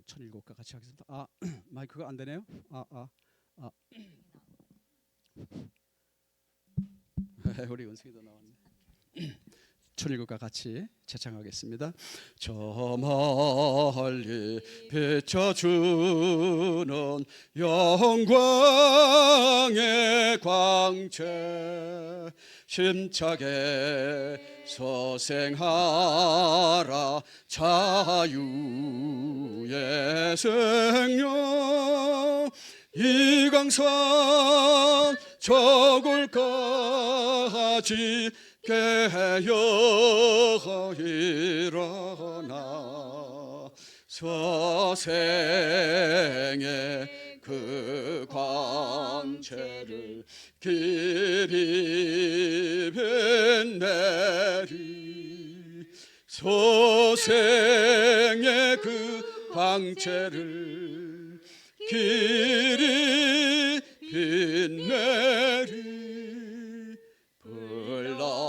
천일국과 같이 하겠습니다. 마이크가 안 되네요. 우리 은승이도 나왔네. 천일국과 같이 재창하겠습니다. 저 멀리 비춰주는 영광의 광채, 힘차게 소생하라 자유의 생명. 이 강산 저굴까지 깨어 일어나 서생의 그 광채를 길이 빛내리. 서생의 그 광채를 길이 빛내리. 불러서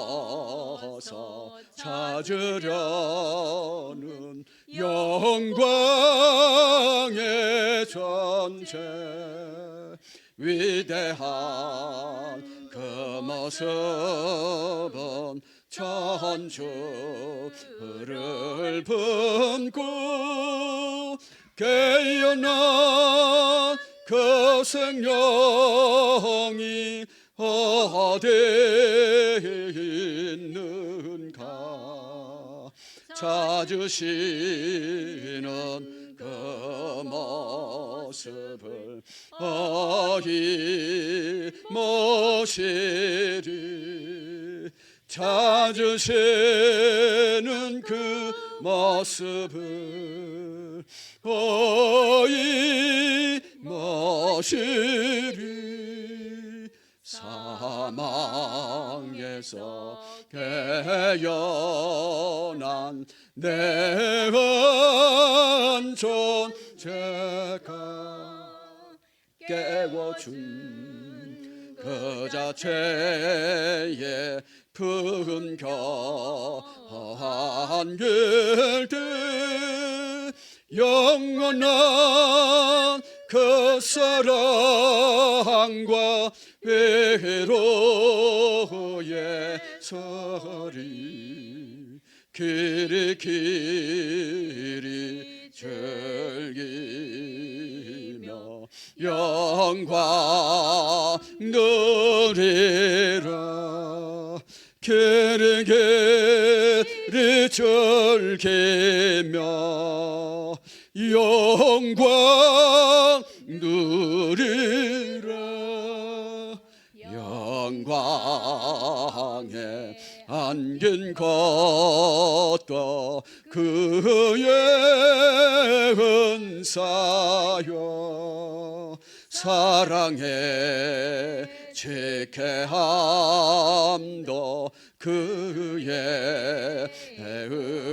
찾으려는 영광의 전체, 위대한 그 모습은 천주를 품고 깨어난 그 생명이 어디 있는가. 찾으시는 그 모습을 어디 모시리. 찾으시는 그 모습을 어디 모시리. 사망에서 깨어난 내 존재가 깨워준 그 자체의 품겨한 길들, 영원한 그 사랑과 위로의 소리, 길이 길이 즐기며 영광 누리라. 길이 길이 즐기며 영광 누리라. 영광에 안긴 것도 그의 은사요, 사랑의 지혜함도 그의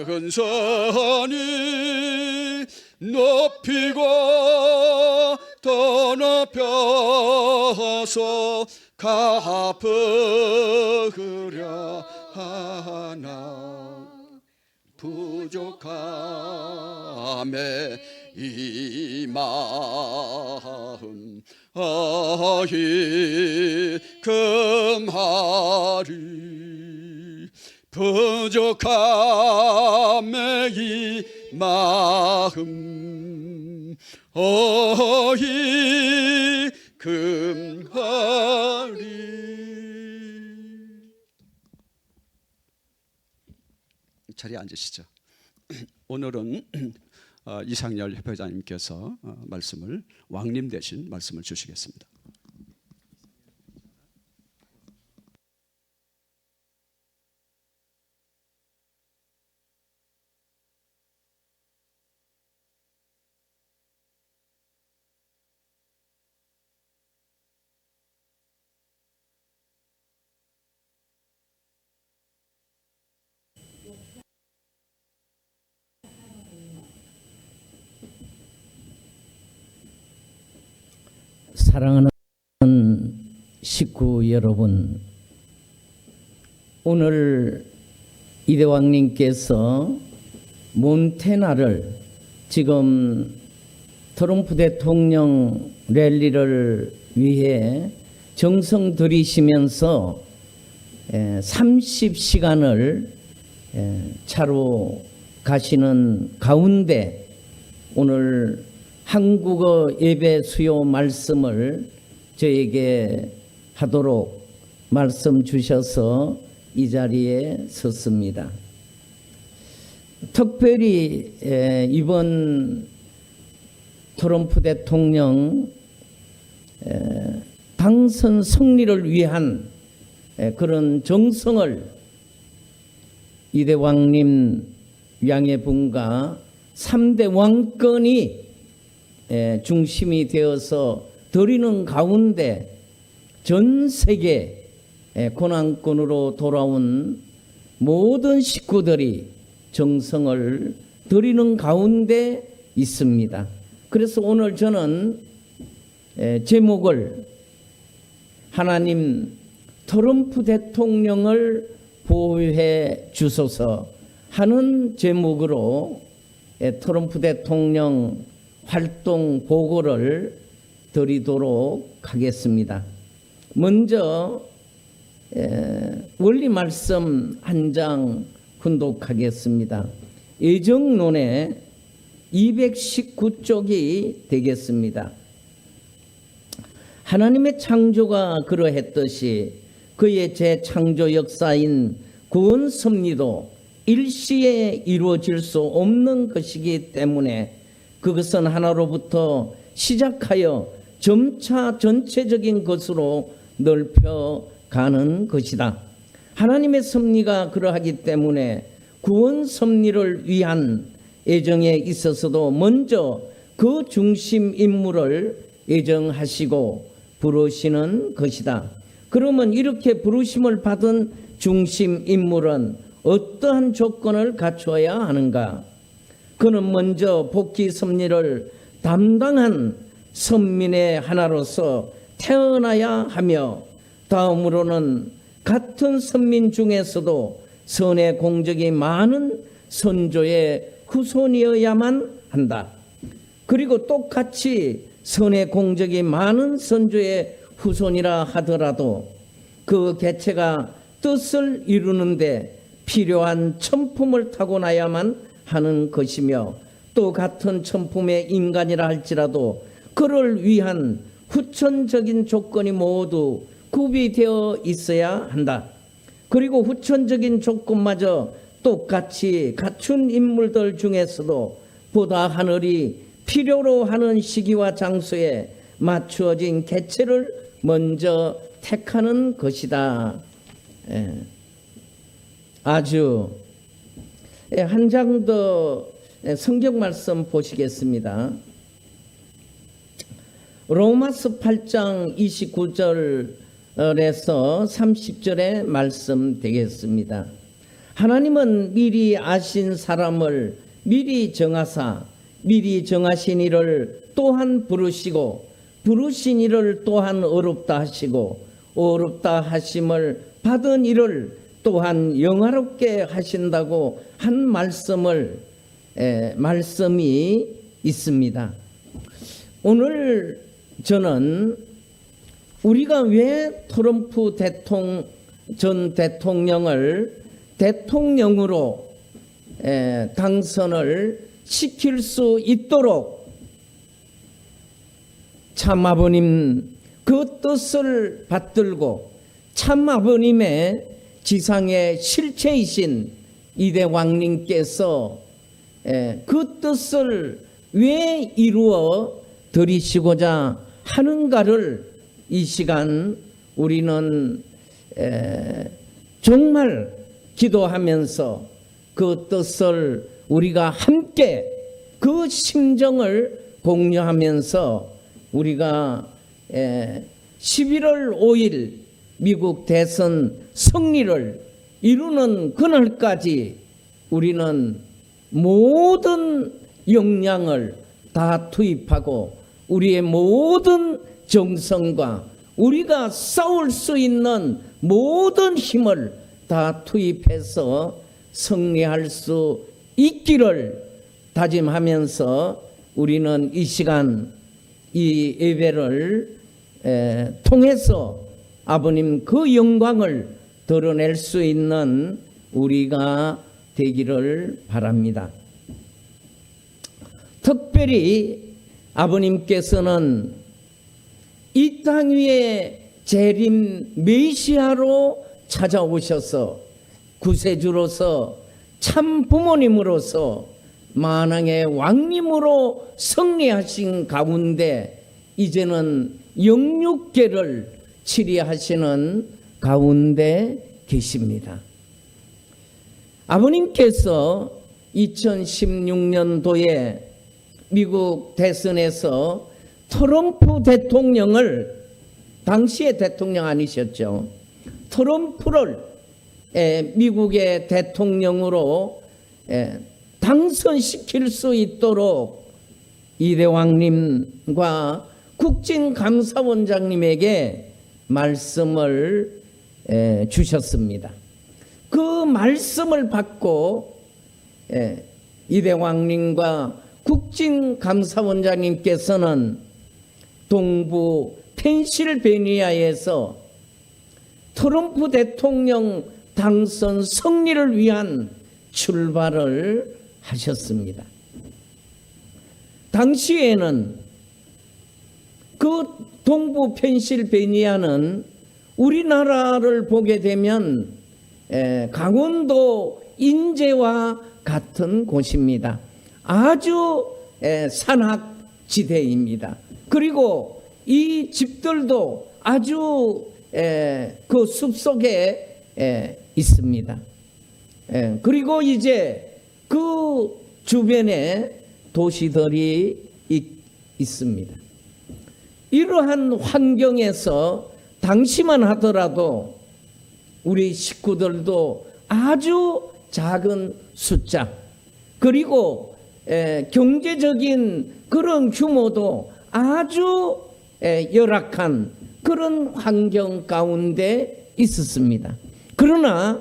은선이. 높이고 더 높여서 갚으려 하나. 부족함에 이 마음 어이 금하리. 부족함에 이 마음 어이 금하리. 자리에 앉으시죠. 오늘은 이상열 협회장님께서 말씀을, 왕님 대신 말씀을 주시겠습니다. 사랑하는 식구 여러분, 오늘 이대왕님께서 몬테나를 지금 트럼프 대통령 랠리를 위해 정성 들이시면서 30시간을 차로 가시는 가운데 오늘 한국어 예배 수요 말씀을 저에게 하도록 말씀 주셔서 이 자리에 섰습니다. 특별히 이번 트럼프 대통령 당선 승리를 위한 그런 정성을 이대왕님 양해분과 3대 왕권이 중심이 되어서 드리는 가운데 전 세계 권한권으로 돌아온 모든 식구들이 정성을 드리는 가운데 있습니다. 그래서 오늘 저는 제목을 하나님 트럼프 대통령을 보호해 주소서 하는 제목으로 트럼프 대통령 활동 보고를 드리도록 하겠습니다. 먼저 원리 말씀 한 장 훈독하겠습니다. 예정론의 219쪽이 되겠습니다. 하나님의 창조가 그러했듯이 그의 재창조 역사인 구원 섭리도 일시에 이루어질 수 없는 것이기 때문에 그것은 하나로부터 시작하여 점차 전체적인 것으로 넓혀가는 것이다. 하나님의 섭리가 그러하기 때문에 구원 섭리를 위한 예정에 있어서도 먼저 그 중심 인물을 예정하시고 부르시는 것이다. 그러면 이렇게 부르심을 받은 중심 인물은 어떠한 조건을 갖추어야 하는가? 그는 먼저 복귀 섭리를 담당한 선민의 하나로서 태어나야 하며 다음으로는 같은 선민 중에서도 선의 공적이 많은 선조의 후손이어야만 한다. 그리고 똑같이 선의 공적이 많은 선조의 후손이라 하더라도 그 개체가 뜻을 이루는데 필요한 천품을 타고나야만 하는 것이며 또 같은 천품의 인간이라 할지라도 그를 위한 후천적인 조건이 모두 구비되어 있어야 한다. 그리고 후천적인 조건마저 똑같이 갖춘 인물들 중에서도 보다 하늘이 필요로 하는 시기와 장소에 맞추어진 개체를 먼저 택하는 것이다. 아주 한 장 더 성경 말씀 보시겠습니다. 로마서 8장 29절에서 30절의 말씀 되겠습니다. 하나님은 미리 아신 사람을 미리 정하사 미리 정하신 이를 또한 부르시고 부르신 이를 또한 어렵다 하시고 어렵다 하심을 받은 이를 또한 영화롭게 하신다고 한 말씀이 있습니다. 오늘 저는 우리가 왜 트럼프 전 대통령을 대통령으로 당선을 시킬 수 있도록 참아버님 그 뜻을 받들고 참아버님의 지상의 실체이신 이대왕님께서 그 뜻을 왜 이루어 드리시고자 하는가를 이 시간 우리는 정말 기도하면서 그 뜻을 우리가 함께 그 심정을 공유하면서 우리가 11월 5일 미국 대선 승리를 이루는 그날까지 우리는 모든 역량을 다 투입하고 우리의 모든 정성과 우리가 싸울 수 있는 모든 힘을 다 투입해서 승리할 수 있기를 다짐하면서 우리는 이 시간 이 예배를 통해서 아버님 그 영광을 드러낼 수 있는 우리가 되기를 바랍니다. 특별히 아버님께서는 이 땅 위에 재림 메시아로 찾아오셔서 구세주로서 참 부모님으로서 만왕의 왕님으로 승리하신 가운데 이제는 영육계를 치리하시는 가운데 계십니다. 아버님께서 2016년도에 미국 대선에서 트럼프 대통령을, 당시의 대통령 아니셨죠, 트럼프를 미국의 대통령으로 당선시킬 수 있도록 이대왕님과 국진감사원장님에게 말씀을 주셨습니다. 그 말씀을 받고 이대왕님과 국진감사원장님께서는 동부 펜실베니아에서 트럼프 대통령 당선 승리를 위한 출발을 하셨습니다. 당시에는 그 동부 펜실베니아는 우리나라를 보게 되면 강원도 인제와 같은 곳입니다. 아주 산악지대입니다. 그리고 이 집들도 아주 그 숲속에 있습니다. 그리고 이제 그 주변에 도시들이 있습니다. 이러한 환경에서 당시만 하더라도 우리 식구들도 아주 작은 숫자, 그리고 경제적인 그런 규모도 아주 열악한 그런 환경 가운데 있었습니다. 그러나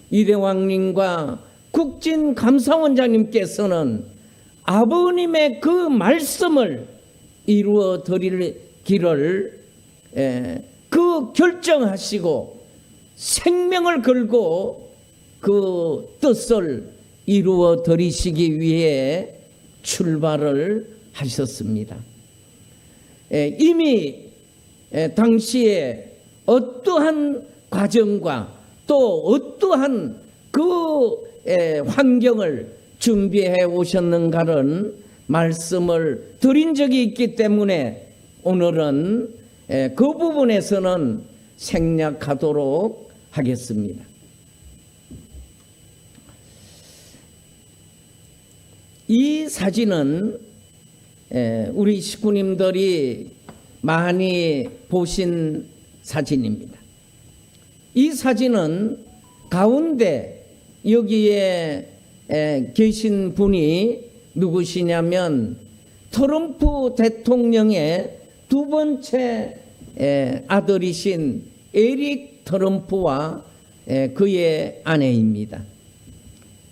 이대왕님과 국진감사원장님께서는 아버님의 그 말씀을 이루어 드릴 길을 그 결정하시고 생명을 걸고 그 뜻을 이루어 드리시기 위해 출발을 하셨습니다. 이미 당시에 어떠한 과정과 또 어떠한 그 환경을 준비해 오셨는가는 말씀을 드린 적이 있기 때문에 오늘은 그 부분에서는 생략하도록 하겠습니다. 이 사진은 우리 식구님들이 많이 보신 사진입니다. 이 사진은 가운데 여기에 계신 분이 누구시냐면 트럼프 대통령의 두 번째 아들이신 에릭 트럼프와 그의 아내입니다.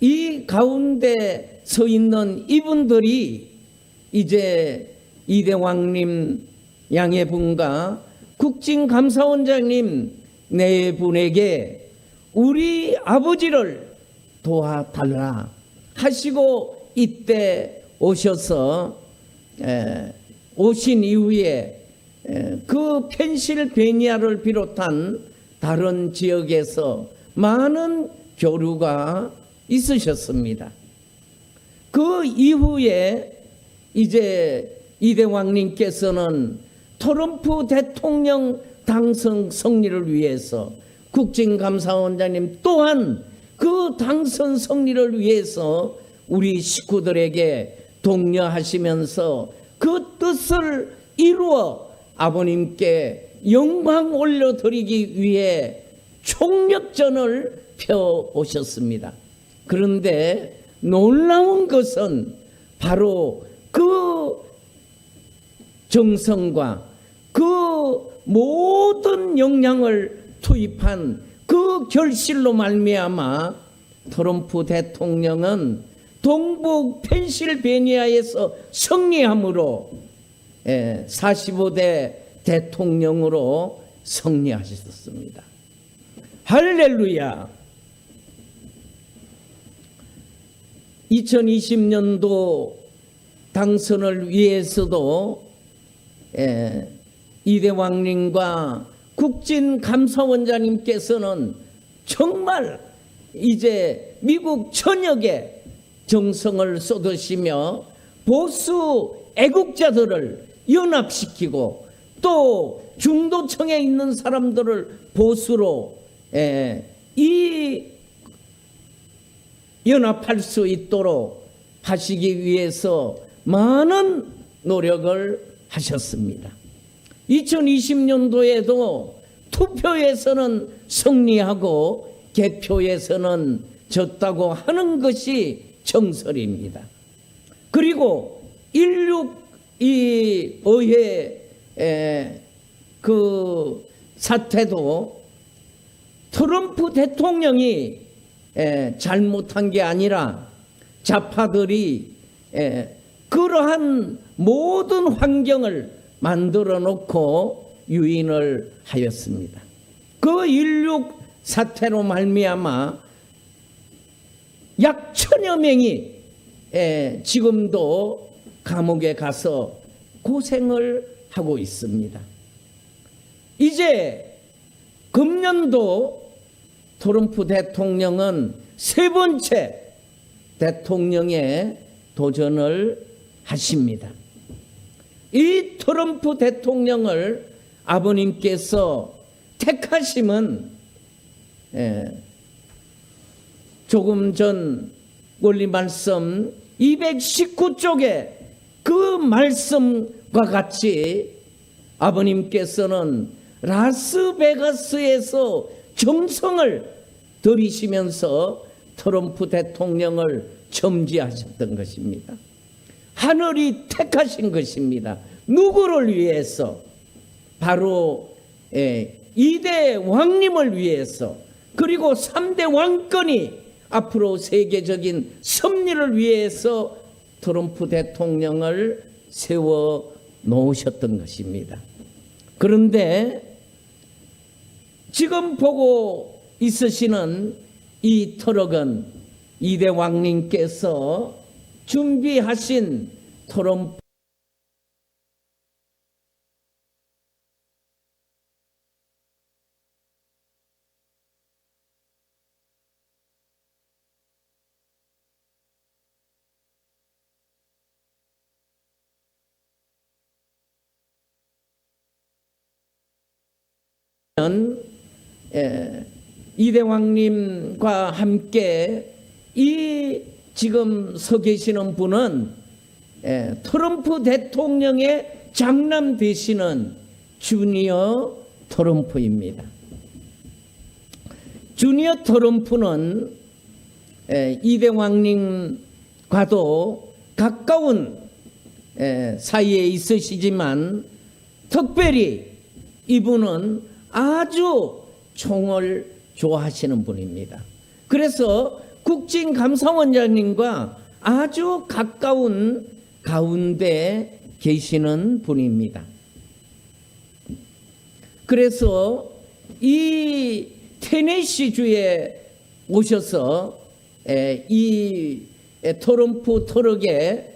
이 가운데 서 있는 이분들이 이제 이대왕님 양해분과 국진감사원장님 네 분에게 우리 아버지를 도와달라 하시고 이때 오셔서 오신 이후에 그 펜실베니아를 비롯한 다른 지역에서 많은 교류가 있으셨습니다. 그 이후에 이제 이대왕님께서는 트럼프 대통령 당선 승리를 위해서 국진감사원장님 또한 그 당선 승리를 위해서 우리 식구들에게 독려하시면서 그 뜻을 이루어 아버님께 영광 올려드리기 위해 총력전을 펴오셨습니다. 그런데 놀라운 것은 바로 그 정성과 그 모든 역량을 투입한 그 결실로 말미암아 트럼프 대통령은 동북 펜실베니아에서 승리함으로 45대 대통령으로 승리하셨습니다. 할렐루야. 2020년도 당선을 위해서도 이대왕님과 국진감사원장님께서는 정말 이제 미국 전역에 정성을 쏟으시며 보수 애국자들을 연합시키고 또 중도층에 있는 사람들을 보수로 연합할 수 있도록 하시기 위해서 많은 노력을 하셨습니다. 2020년도에도 투표에서는 승리하고 개표에서는 졌다고 하는 것이 정설입니다. 그리고 1.6 의회 그 사태도 트럼프 대통령이 잘못한 게 아니라 좌파들이 그러한 모든 환경을 만들어 놓고 유인을 하였습니다. 그 1.6 사태로 말미암아 약 1000여 명이 지금도 감옥에 가서 고생을 하고 있습니다. 이제 금년도 트럼프 대통령은 세 번째 대통령에 도전을 하십니다. 이 트럼프 대통령을 아버님께서 택하심은 조금 전 원리 말씀 219쪽에 그 말씀과 같이 아버님께서는 라스베가스에서 정성을 들이시면서 트럼프 대통령을 점지하셨던 것입니다. 하늘이 택하신 것입니다. 누구를 위해서? 바로 2대 왕님을 위해서, 그리고 3대 왕권이 앞으로 세계적인 섭리를 위해서 트럼프 대통령을 세워 놓으셨던 것입니다. 그런데 지금 보고 있으시는 이 트럭은 2대 왕님께서 준비하신 트럼프 이대왕님과 함께 이 지금 서 계시는 분은 트럼프 대통령의 장남 되시는 주니어 트럼프입니다. 주니어 트럼프는 이대왕님과도 가까운 사이에 있으시지만 특별히 이분은 아주 총을 좋아하시는 분입니다. 그래서 국진감사원장님과 아주 가까운 가운데 계시는 분입니다. 그래서 이 테네시주에 오셔서 이 트럼프 트럭에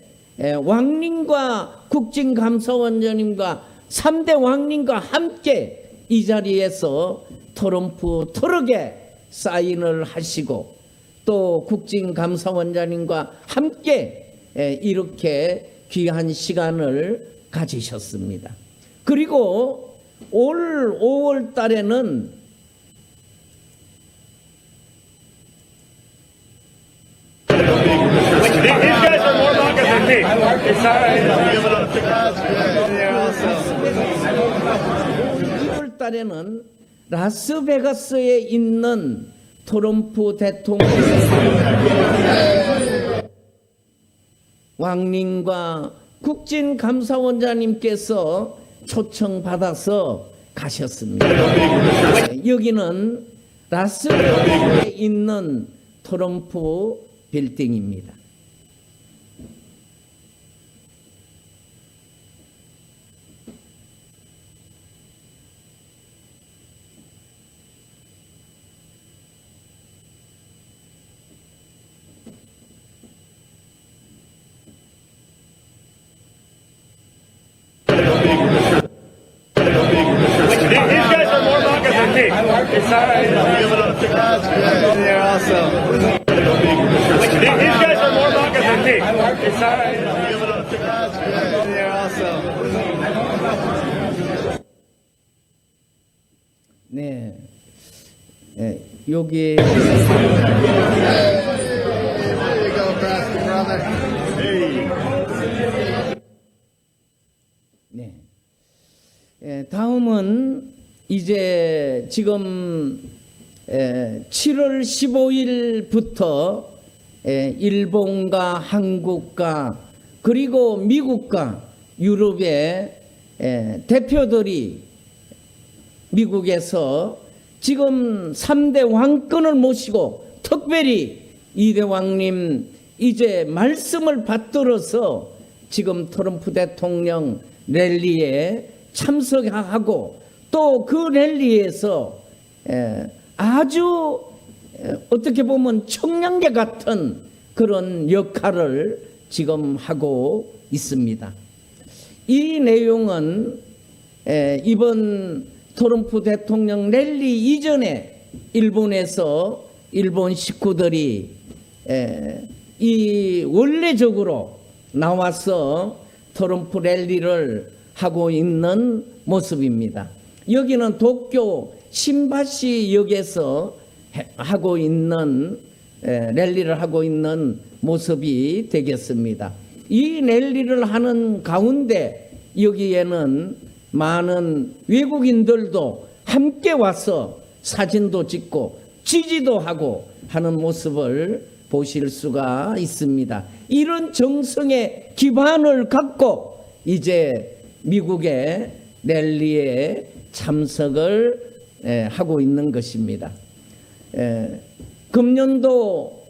왕님과 국진감사원장님과 3대 왕님과 함께 이 자리에서 트럼프 트럭에 사인을 하시고 또 국진감사원장님과 함께 이렇게 귀한 시간을 가지셨습니다. 그리고 올 5월 달에는 달에는 라스베가스에 있는 트럼프 대통령 왕님과 국진감사원장님께서 초청받아서 가셨습니다. 여기는 라스베가스에 있는 트럼프 빌딩입니다. Hey, it's all right. They're awesome. These guys are more MAGA than me. It's all right. They're awesome. 네, 여기 There you go, Nebraska brother. 네. 다음은 이제 지금 7월 15일부터 일본과 한국과 그리고 미국과 유럽의 대표들이 미국에서 지금 3대 왕권을 모시고 특별히 이대 왕님 이제 말씀을 받들어서 지금 트럼프 대통령 랠리에 참석하고 또 그 랠리에서 아주 어떻게 보면 청량계 같은 그런 역할을 지금 하고 있습니다. 이 내용은 이번 트럼프 대통령 랠리 이전에 일본에서 일본 식구들이 이 원래적으로 나와서 트럼프 랠리를 하고 있는 모습입니다. 여기는 도쿄 신바시 역에서 하고 있는 랠리를 하고 있는 모습이 되겠습니다. 이 랠리를 하는 가운데 여기에는 많은 외국인들도 함께 와서 사진도 찍고 지지도 하고 하는 모습을 보실 수가 있습니다. 이런 정성의 기반을 갖고 이제 미국의 랠리에 참석을 하고 있는 것입니다. 금년도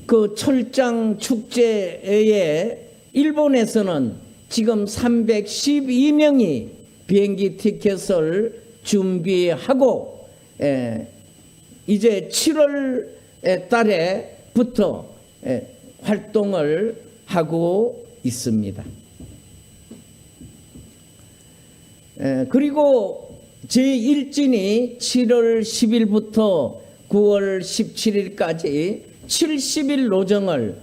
그 철장 축제에 일본에서는 지금 312명이 비행기 티켓을 준비하고 이제 7월 달에부터 활동을 하고 있습니다. 그리고 제1진이 7월 10일부터 9월 17일까지 70일 노정을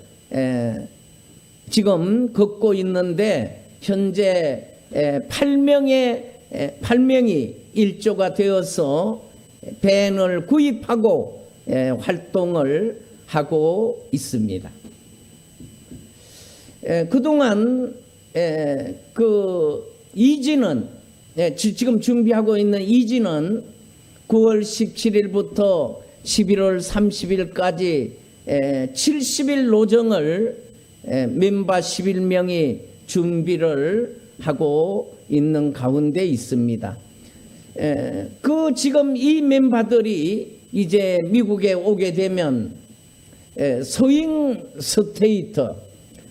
지금 걷고 있는데 현재 8명이 일조가 되어서 밴을 구입하고 활동을 하고 있습니다. 그동안 그 이진은 지금 준비하고 있는 이진은 9월 17일부터 11월 30일까지 70일 노정을 멤버 11명이 준비를 하고 있는 가운데 있습니다. 그 지금 이 멤버들이 이제 미국에 오게 되면 스윙 스테이트,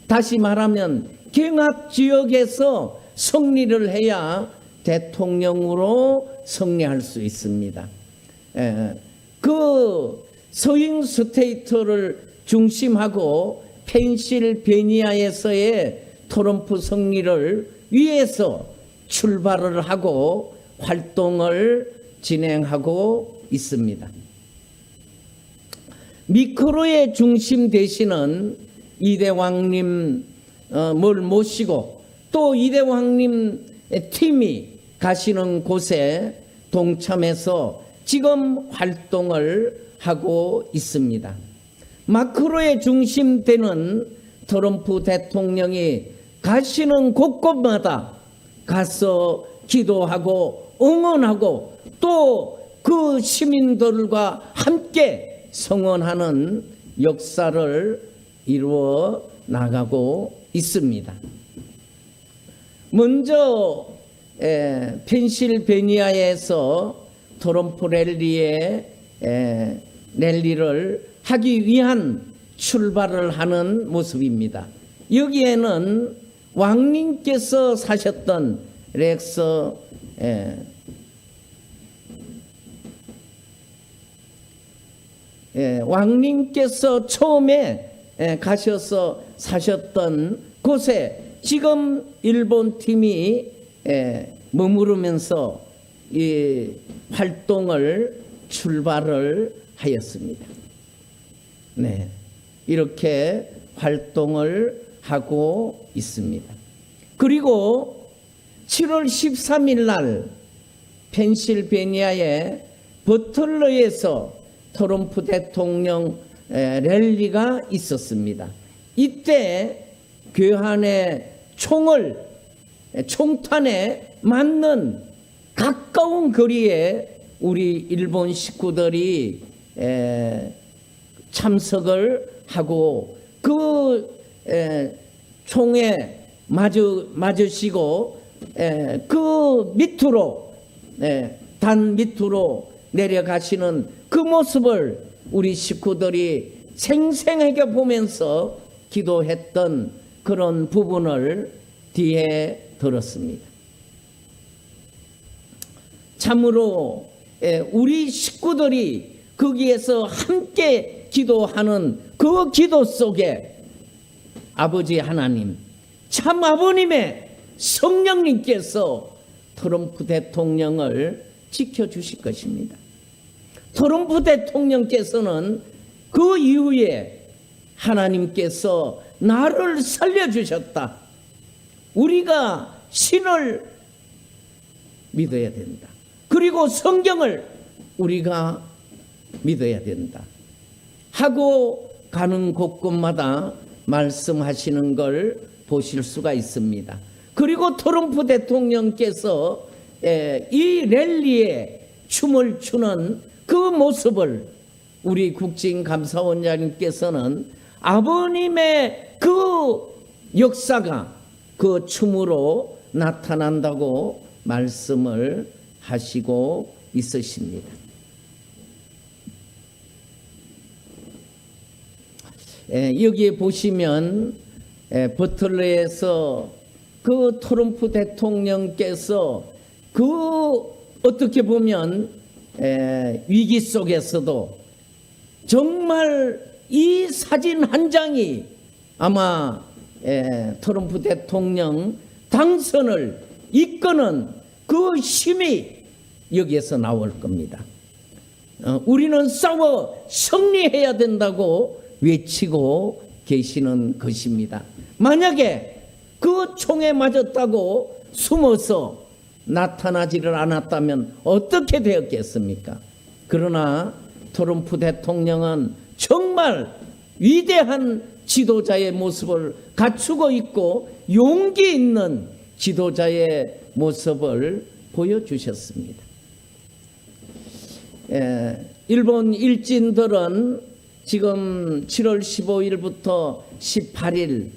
다시 말하면 경합 지역에서 승리를 해야 대통령으로 승리할 수 있습니다. 그 스윙 스테이트를 중심하고 펜실베니아에서의 트럼프 승리를 위해서 출발을 하고 활동을 진행하고 있습니다. 미크로의 중심 되시는 이대왕님 을 모시고 또 이대왕님 팀이 가시는 곳에 동참해서 지금 활동을 하고 있습니다. 마크로의 중심되는 트럼프 대통령이 가시는 곳곳마다 가서 기도하고 응원하고 또 그 시민들과 함께 성원하는 역사를 이루어 나가고 있습니다. 먼저 펜실베니아에서 트럼프 랠리를 하기 위한 출발을 하는 모습입니다. 여기에는 왕님께서 사셨던 렉스 왕님께서 처음에 가셔서 사셨던 곳에 지금 일본 팀이 머무르면서 이 활동을 출발을 하였습니다. 네, 이렇게 활동을 하고 있습니다. 그리고 7월 13일 날 펜실베니아의 버틀러에서 트럼프 대통령 랠리가 있었습니다. 이때 교환의 총탄에 맞는 가까운 거리에 우리 일본 식구들이 참석을 하고 그 총에 맞으시고 그 밑으로 단 밑으로 내려가시는 그 모습을 우리 식구들이 생생하게 보면서 기도했던 그런 부분을 뒤에 들었습니다. 참으로 우리 식구들이 거기에서 함께 기도하는 그 기도 속에 아버지 하나님, 참 아버님의 성령님께서 트럼프 대통령을 지켜주실 것입니다. 트럼프 대통령께서는 그 이후에 하나님께서 나를 살려주셨다. 우리가 신을 믿어야 된다. 그리고 성경을 우리가 믿어야 된다. 하고 가는 곳곳마다 말씀하시는 걸 보실 수가 있습니다. 그리고 트럼프 대통령께서 이 랠리에 춤을 추는 그 모습을 우리 국진감사원장님께서는 아버님의 그 역사가 그 춤으로 나타난다고 말씀을 하시고 있으십니다. 여기에 보시면 버틀러에서 그 트럼프 대통령께서 그 어떻게 보면 위기 속에서도 정말 이 사진 한 장이 아마 트럼프 대통령 당선을 이끄는 그 힘이 여기에서 나올 겁니다. 우리는 싸워 승리해야 된다고 외치고 계시는 것입니다. 만약에 그 총에 맞았다고 숨어서 나타나지를 않았다면 어떻게 되었겠습니까? 그러나 트럼프 대통령은 정말 위대한 지도자의 모습을 갖추고 있고 용기 있는 지도자의 모습을 보여주셨습니다. 일본 일진들은 지금 7월 15일부터 18일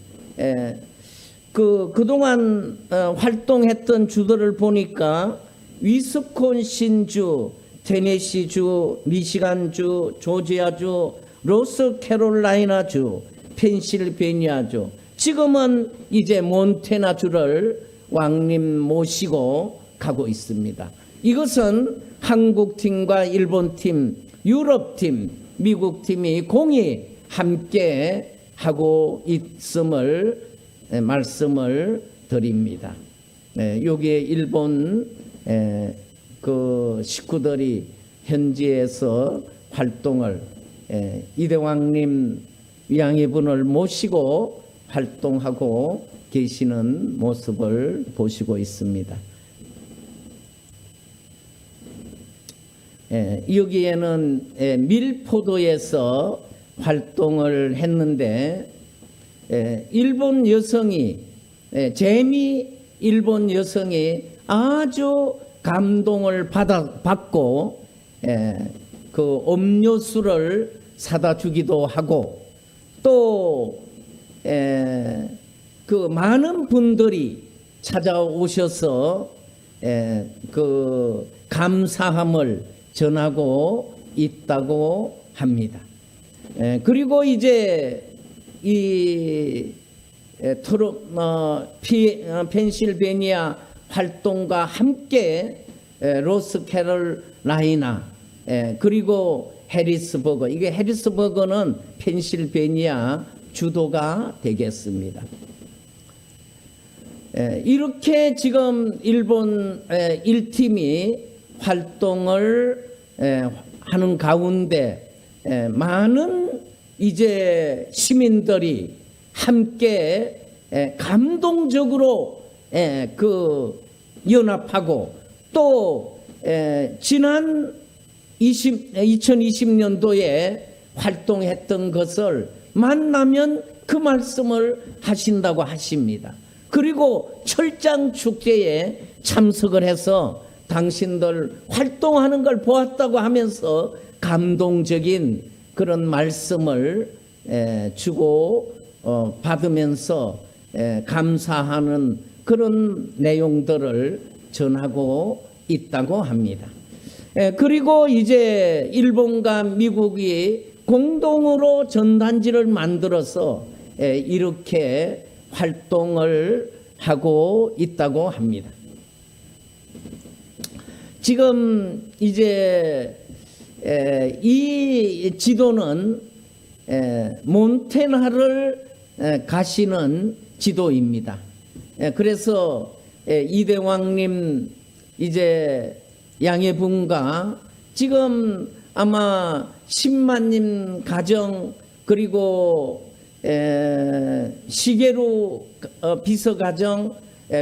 그동안 활동했던 주들을 보니까 위스콘신주, 테네시주, 미시간주, 조지아주, 노스캐롤라이나주, 펜실베니아주, 지금은 이제 몬태나주를 왕님 모시고 가고 있습니다. 이것은 한국팀과 일본팀, 유럽팀, 미국팀이 공히 함께 하고 있음을 말씀을 드립니다. 여기에 일본 그 식구들이 현지에서 활동을 이대왕님 위양해분을 모시고 활동하고 계시는 모습을 보시고 있습니다. 여기에는 밀포도에서 활동을 했는데 일본 여성이 일본 여성이 아주 감동을 받고 그 음료수를 사다 주기도 하고 또 그 많은 분들이 찾아오셔서 그 감사함을 전하고 있다고 합니다. 그리고 이제 이 펜실베니아 활동과 함께 노스캐롤라이나 그리고 해리스버그, 이게 해리스버그는 펜실베니아 주도가 되겠습니다. 이렇게 지금 일본 1팀이 활동을 하는 가운데 많은 이제 시민들이 함께 감동적으로 그 연합하고 또 지난 2020년도에 활동했던 것을 만나면 그 말씀을 하신다고 하십니다. 그리고 철장 축제에 참석을 해서 당신들 활동하는 걸 보았다고 하면서 감동적인 그런 말씀을 주고 받으면서 감사하는 그런 내용들을 전하고 있다고 합니다. 그리고 이제 일본과 미국이 공동으로 전단지를 만들어서 이렇게 활동을 하고 있다고 합니다. 지금 이제 이 지도는 몬테나를 가시는 지도입니다. 그래서 이대왕님 이제 양해분과 지금 아마 10만님 가정 그리고 시계루 비서가정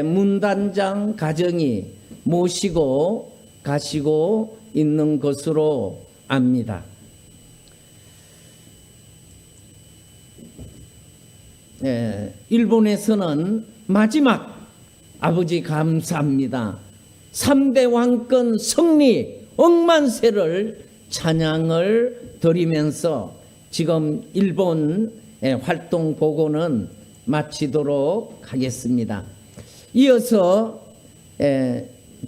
문단장 가정이 모시고 가시고 있는 것으로 압니다. 일본에서는 마지막 아버지 감사합니다. 3대 왕권 승리 억만세를 찬양을 드리면서 지금 일본 활동 보고는 마치도록 하겠습니다. 이어서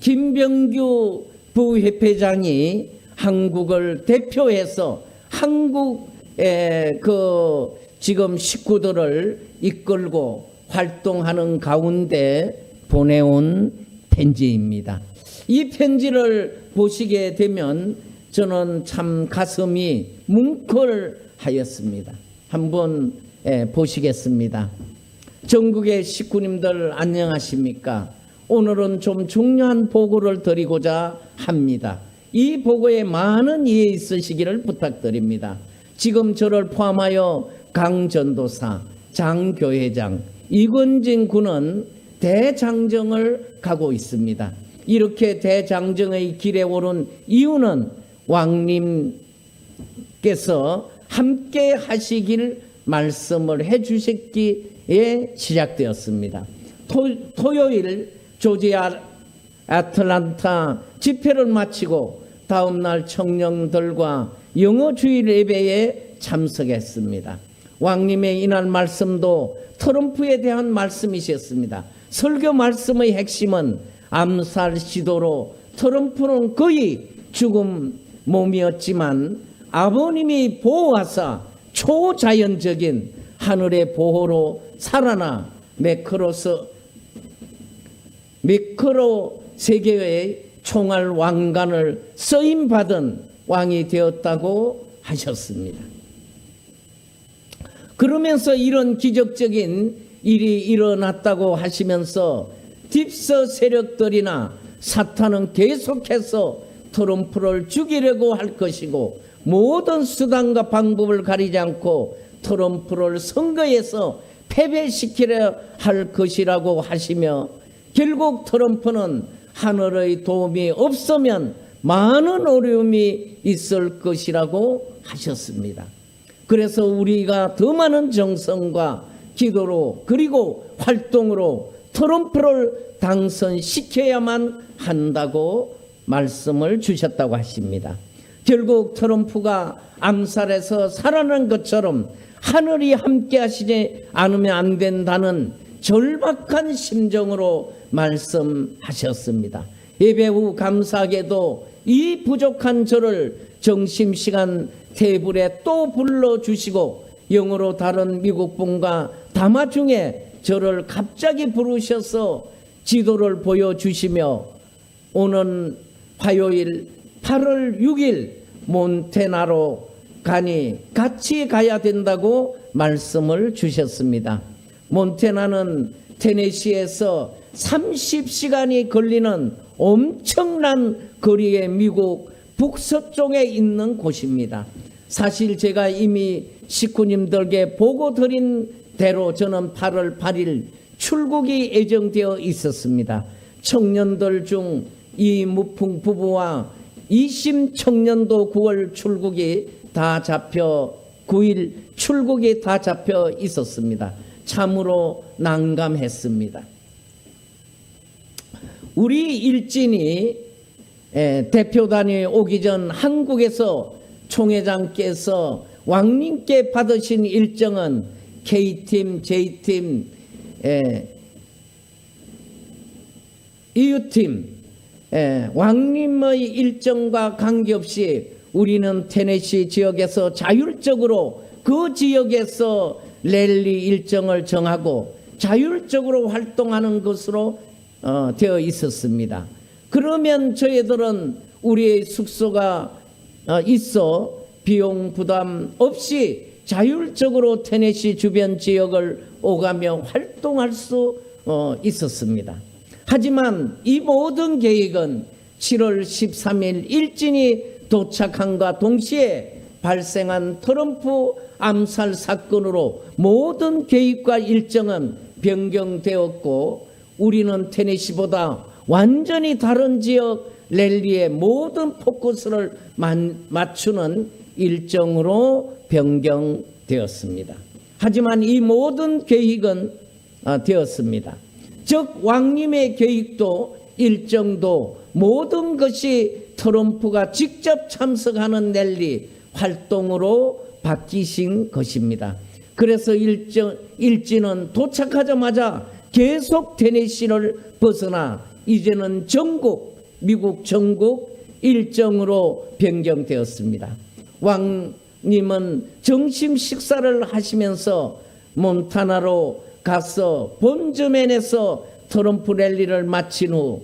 김병규 부협회장이 한국을 대표해서 한국의 그 지금 식구들을 이끌고 활동하는 가운데 보내온 편지입니다. 이 편지를 보시게 되면 저는 참 가슴이 뭉클하였습니다. 한번 보시겠습니다. 전국의 식구님들 안녕하십니까? 오늘은 좀 중요한 보고를 드리고자 합니다. 이 보고에 많은 이해 있으시기를 부탁드립니다. 지금 저를 포함하여 강전도사, 장교회장, 이건진 군은 대장정을 가고 있습니다. 이렇게 대장정의 길에 오른 이유는 왕님께서 함께 하시길 말씀을 해주셨기에 시작되었습니다. 토요일 조지아 애틀란타 집회를 마치고 다음날 청년들과 영어주일 예배에 참석했습니다. 왕님의 이날 말씀도 트럼프에 대한 말씀이셨습니다. 설교 말씀의 핵심은 암살 시도로 트럼프는 거의 죽은 몸이었지만 아버님이 보호하사 초자연적인 하늘의 보호로 살아나 매크로 세계의 총알 왕관을 쓰임받은 왕이 되었다고 하셨습니다. 그러면서 이런 기적적인 일이 일어났다고 하시면서 딥서 세력들이나 사탄은 계속해서 트럼프를 죽이려고 할 것이고 모든 수단과 방법을 가리지 않고 트럼프를 선거에서 패배시키려 할 것이라고 하시며 결국 트럼프는 하늘의 도움이 없으면 많은 어려움이 있을 것이라고 하셨습니다. 그래서 우리가 더 많은 정성과 기도로 그리고 활동으로 트럼프를 당선시켜야만 한다고 말씀을 주셨다고 하십니다. 결국 트럼프가 암살해서 살아난 것처럼 하늘이 함께 하시지 않으면 안 된다는 절박한 심정으로 말씀하셨습니다. 예배 후 감사하게도 이 부족한 저를 점심시간 테이블에 또 불러주시고 영어로 다른 미국분과 담화 중에 저를 갑자기 부르셔서 지도를 보여주시며 오는 화요일 8월 6일 몬테나로 가니 같이 가야 된다고 말씀을 주셨습니다. 몬테나는 테네시에서 30시간이 걸리는 엄청난 거리의 미국 북서쪽에 있는 곳입니다. 사실 제가 이미 식구님들께 보고 드린 대로 저는 8월 8일 출국이 예정되어 있었습니다. 청년들 중 이무풍 부부와 2심 청년도 9월 출국이 다 잡혀 9일 출국이 다 잡혀 있었습니다. 참으로 난감했습니다. 우리 일진이 대표단이 오기 전 한국에서 총회장께서 왕님께 받으신 일정은 K팀, J팀, EU팀, 왕님의 일정과 관계없이 우리는 테네시 지역에서 자율적으로 그 지역에서 랠리 일정을 정하고 자율적으로 활동하는 것으로 되어 있었습니다. 그러면 저희들은 우리의 숙소가 있어 비용 부담 없이 자율적으로 테네시 주변 지역을 오가며 활동할 수 있었습니다. 하지만 이 모든 계획은 7월 13일 일진이 도착함과 동시에 발생한 트럼프 암살 사건으로 모든 계획과 일정은 변경되었고 우리는 테네시보다 완전히 다른 지역 랠리의 모든 포커스를 맞추는 일정으로 변경되었습니다. 하지만 이 모든 계획은 되었습니다. 즉 왕님의 계획도 일정도 모든 것이 트럼프가 직접 참석하는 랠리 활동으로 바뀌신 것입니다. 그래서 일진은 도착하자마자 계속 테네시를 벗어나 이제는 전국 미국 전국 일정으로 변경되었습니다. 왕님은 점심 식사를 하시면서 몬타나로 가서 본즈맨에서 트럼프 랠리를 마친 후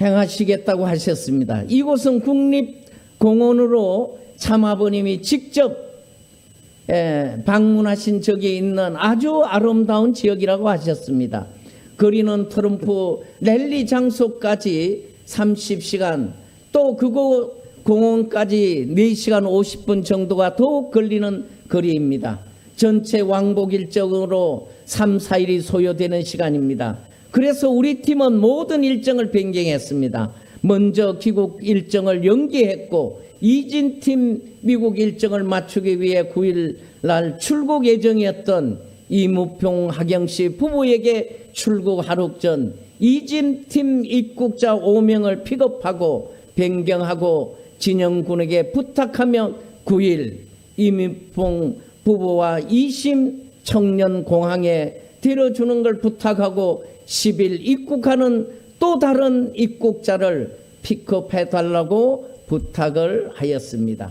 행하시겠다고 하셨습니다. 이곳은 국립공원으로 참아버님이 직접 방문하신 적이 있는 아주 아름다운 지역이라고 하셨습니다. 거리는 트럼프 랠리 장소까지 30시간 또 그곳 공원까지 4시간 50분 정도가 더 걸리는 거리입니다. 전체 왕복 일정으로 3, 4일이 소요되는 시간입니다. 그래서 우리 팀은 모든 일정을 변경했습니다. 먼저 귀국 일정을 연기했고 이진팀 미국 일정을 맞추기 위해 9일 날 출국 예정이었던 이무평 하경씨 부부에게 출국 하루 전 이진팀 입국자 5명을 픽업하고 변경하고 진영군에게 부탁하며 9일 이무평 부부와 2심 청년 공항에 데려주는 걸 부탁하고 10일 입국하는 또 다른 입국자를 픽업해달라고 부탁을 하였습니다.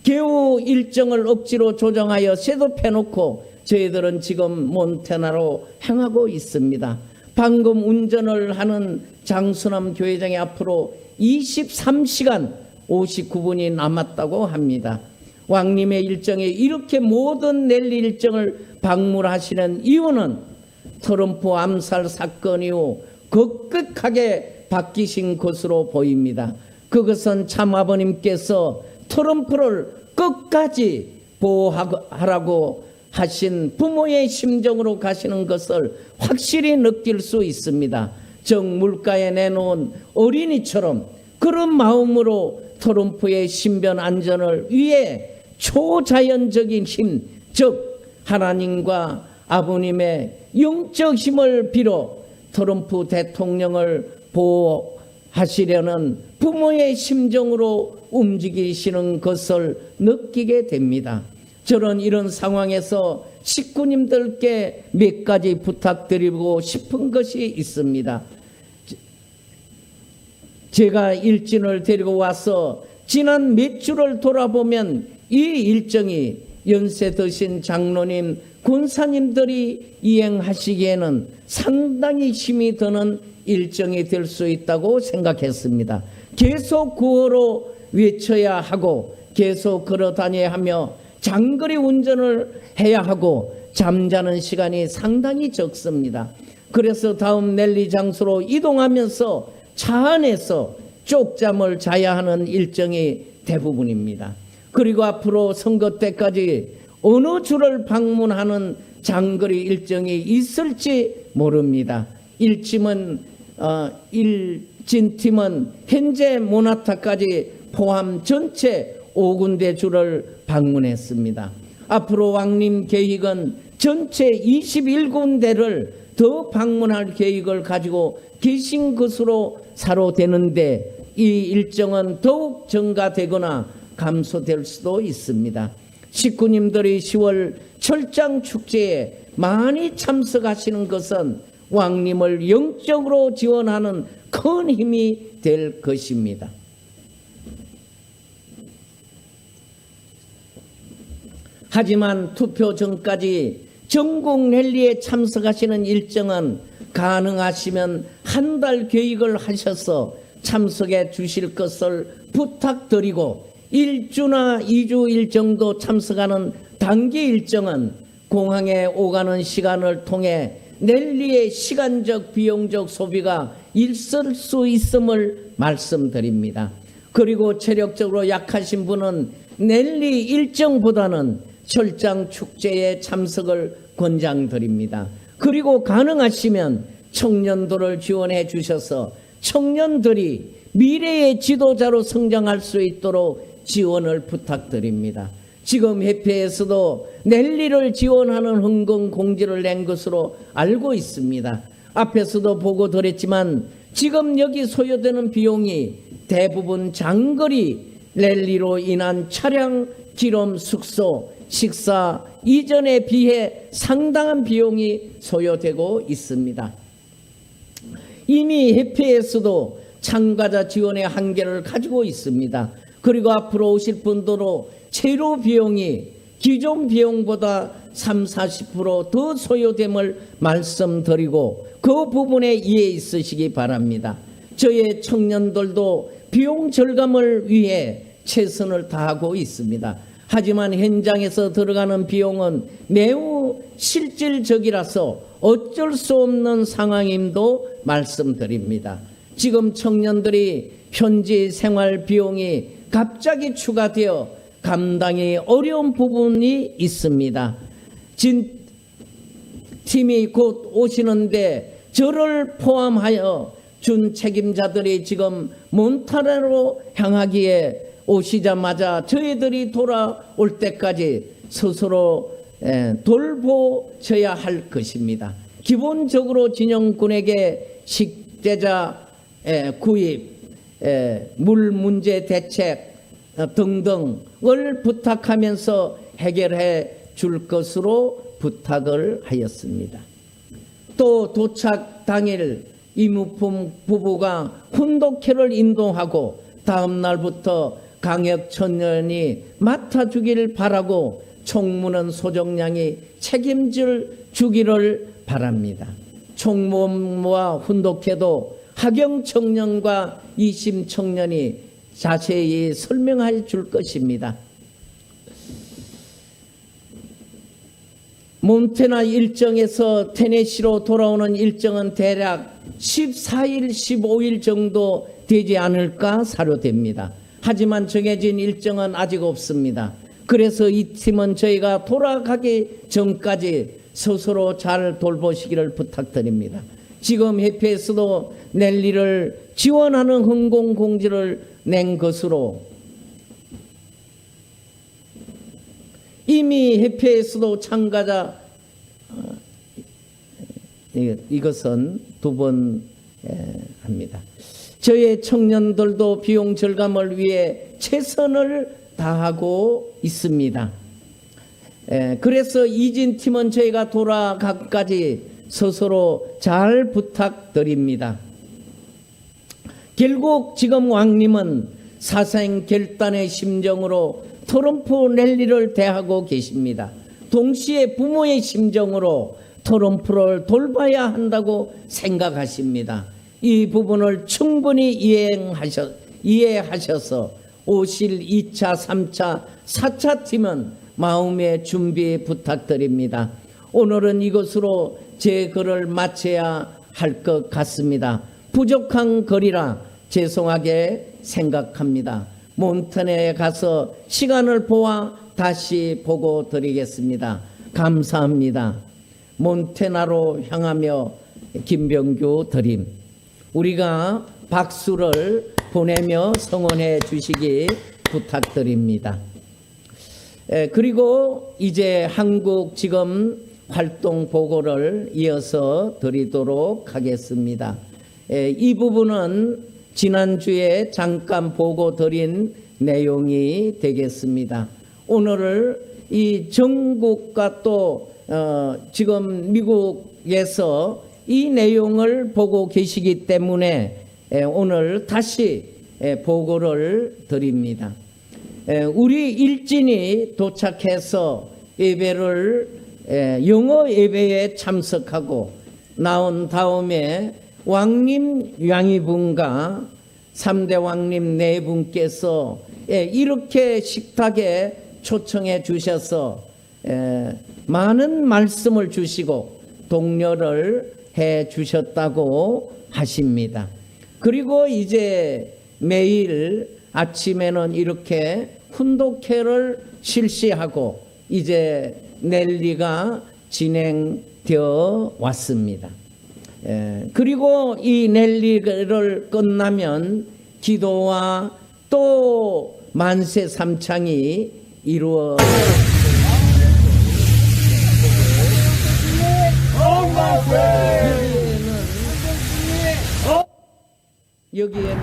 겨우 일정을 억지로 조정하여 셋업해놓고 저희들은 지금 몬태나로 향하고 있습니다. 방금 운전을 하는 장수남 교회장이 앞으로 23시간 59분이 남았다고 합니다. 왕님의 일정에 이렇게 모든 랠리 일정을 방문하시는 이유는 트럼프 암살 사건 이후 급격하게 바뀌신 것으로 보입니다. 그것은 참 아버님께서 트럼프를 끝까지 보호하라고 하신 부모의 심정으로 가시는 것을 확실히 느낄 수 있습니다. 정물가에 내놓은 어린이처럼 그런 마음으로 트럼프의 신변 안전을 위해 초자연적인 힘, 즉 하나님과 아버님의 영적 힘을 빌어 트럼프 대통령을 보호하시려는 부모의 심정으로 움직이시는 것을 느끼게 됩니다. 저는 이런 상황에서 식구님들께 몇 가지 부탁드리고 싶은 것이 있습니다. 제가 일진을 데리고 와서 지난 몇 주를 돌아보면 이 일정이 연세 드신 장로님, 군사님들이 이행하시기에는 상당히 힘이 드는 일정이 될 수 있다고 생각했습니다. 계속 구호로 외쳐야 하고 계속 걸어 다녀야 하며 장거리 운전을 해야 하고 잠자는 시간이 상당히 적습니다. 그래서 다음 랠리 장소로 이동하면서 차 안에서 쪽잠을 자야 하는 일정이 대부분입니다. 그리고 앞으로 선거 때까지 어느 주를 방문하는 장거리 일정이 있을지 모릅니다. 일진팀은 현재 모나타까지 포함 전체 5군데 주를 방문했습니다. 앞으로 왕림 계획은 전체 21군데를 더 방문할 계획을 가지고 계신 것으로 사로되는데 이 일정은 더욱 증가되거나 감소될 수도 있습니다. 식구님들이 10월 철장 축제에 많이 참석하시는 것은 왕림을 영적으로 지원하는 큰 힘이 될 것입니다. 하지만 투표 전까지 전국 랠리에 참석하시는 일정은 가능하시면 한 달 계획을 하셔서 참석해 주실 것을 부탁드리고 1주나 2주일 정도 참석하는 단기 일정은 공항에 오가는 시간을 통해 랠리의 시간적 비용적 소비가 있을 수 있음을 말씀드립니다. 그리고 체력적으로 약하신 분은 랠리 일정보다는 철장 축제에 참석을 권장드립니다. 그리고 가능하시면 청년들을 지원해 주셔서 청년들이 미래의 지도자로 성장할 수 있도록 지원을 부탁드립니다. 지금 협회에서도 랠리를 지원하는 헌금 공지를 낸 것으로 알고 있습니다. 앞에서도 보고드렸지만 지금 여기 소요되는 비용이 대부분 장거리 랠리로 인한 차량, 기름, 숙소, 식사 이전에 비해 상당한 비용이 소요되고 있습니다. 이미 협회에서도 참가자 지원의 한계를 가지고 있습니다. 그리고 앞으로 오실 분들도 체류 비용이 기존 비용보다 30-40% 더 소요됨을 말씀드리고 그 부분에 이해 있으시기 바랍니다. 저희 청년들도 비용 절감을 위해 최선을 다하고 있습니다. 하지만 현장에서 들어가는 비용은 매우 실질적이라서 어쩔 수 없는 상황임도 말씀드립니다. 지금 청년들이 현지 생활 비용이 갑자기 추가되어 감당이 어려운 부분이 있습니다. 팀이 곧 오시는데 저를 포함하여 준 책임자들이 지금 몬타나로 향하기에 오시자마자 저희들이 돌아올 때까지 스스로 돌보셔야 할 것입니다. 기본적으로 진영군에게 식재자 구입, 물 문제 대책 등등을 부탁하면서 해결해 줄 것으로 부탁을 하였습니다. 또 도착 당일 이무품 부부가 훈독회를 인도하고 다음 날부터 강역 청년이 맡아주길 바라고 총무는 소정량이 책임질 주기를 바랍니다. 총무와 훈독회도 하경 청년과 이심 청년이 자세히 설명해 줄 것입니다. 몬태나 일정에서 테네시로 돌아오는 일정은 대략 14일, 15일 정도 되지 않을까 사료됩니다. 하지만 정해진 일정은 아직 없습니다. 그래서 이 팀은 저희가 돌아가기 전까지 스스로 잘 돌보시기를 부탁드립니다. 지금 협회에서도 랠리를 지원하는 헌금 공지를 낸 것으로 이미 협회에서도 참가자 이것은 2번 합니다. 저희 청년들도 비용 절감을 위해 최선을 다하고 있습니다. 그래서 이진팀은 저희가 돌아가기까지 스스로 잘 부탁드립니다. 결국 지금 왕님은 사생 결단의 심정으로 트럼프 랠리를 대하고 계십니다. 동시에 부모의 심정으로 트럼프를 돌봐야 한다고 생각하십니다. 이 부분을 충분히 이해하셔서 오실 2차, 3차, 4차 팀은 마음의 준비 부탁드립니다. 오늘은 이것으로 제 글을 마쳐야 할 것 같습니다. 부족한 글이라 죄송하게 생각합니다. 몬터네에 가서 시간을 보아 다시 보고 드리겠습니다. 감사합니다. 몬테나로 향하며 김병규 드림. 우리가 박수를 보내며 성원해 주시기 부탁드립니다. 그리고 이제 한국 지금 활동 보고를 이어서 드리도록 하겠습니다. 이 부분은 지난주에 잠깐 보고 드린 내용이 되겠습니다. 오늘 이 전국과 또 지금 미국에서 이 내용을 보고 계시기 때문에 오늘 다시 보고를 드립니다. 우리 일진이 도착해서 예배를 영어 예배에 참석하고 나온 다음에 왕님 양이분과 3대 왕님 네 분께서 이렇게 식탁에 초청해 주셔서 많은 말씀을 주시고 독려를 해 주셨다고 하십니다. 그리고 이제 매일 아침에는 이렇게 훈독회를 실시하고 이제 랠리가 진행되어 왔습니다. 그리고 이 랠리를 끝나면 기도와 또 만세 삼창이 이루어 여기에는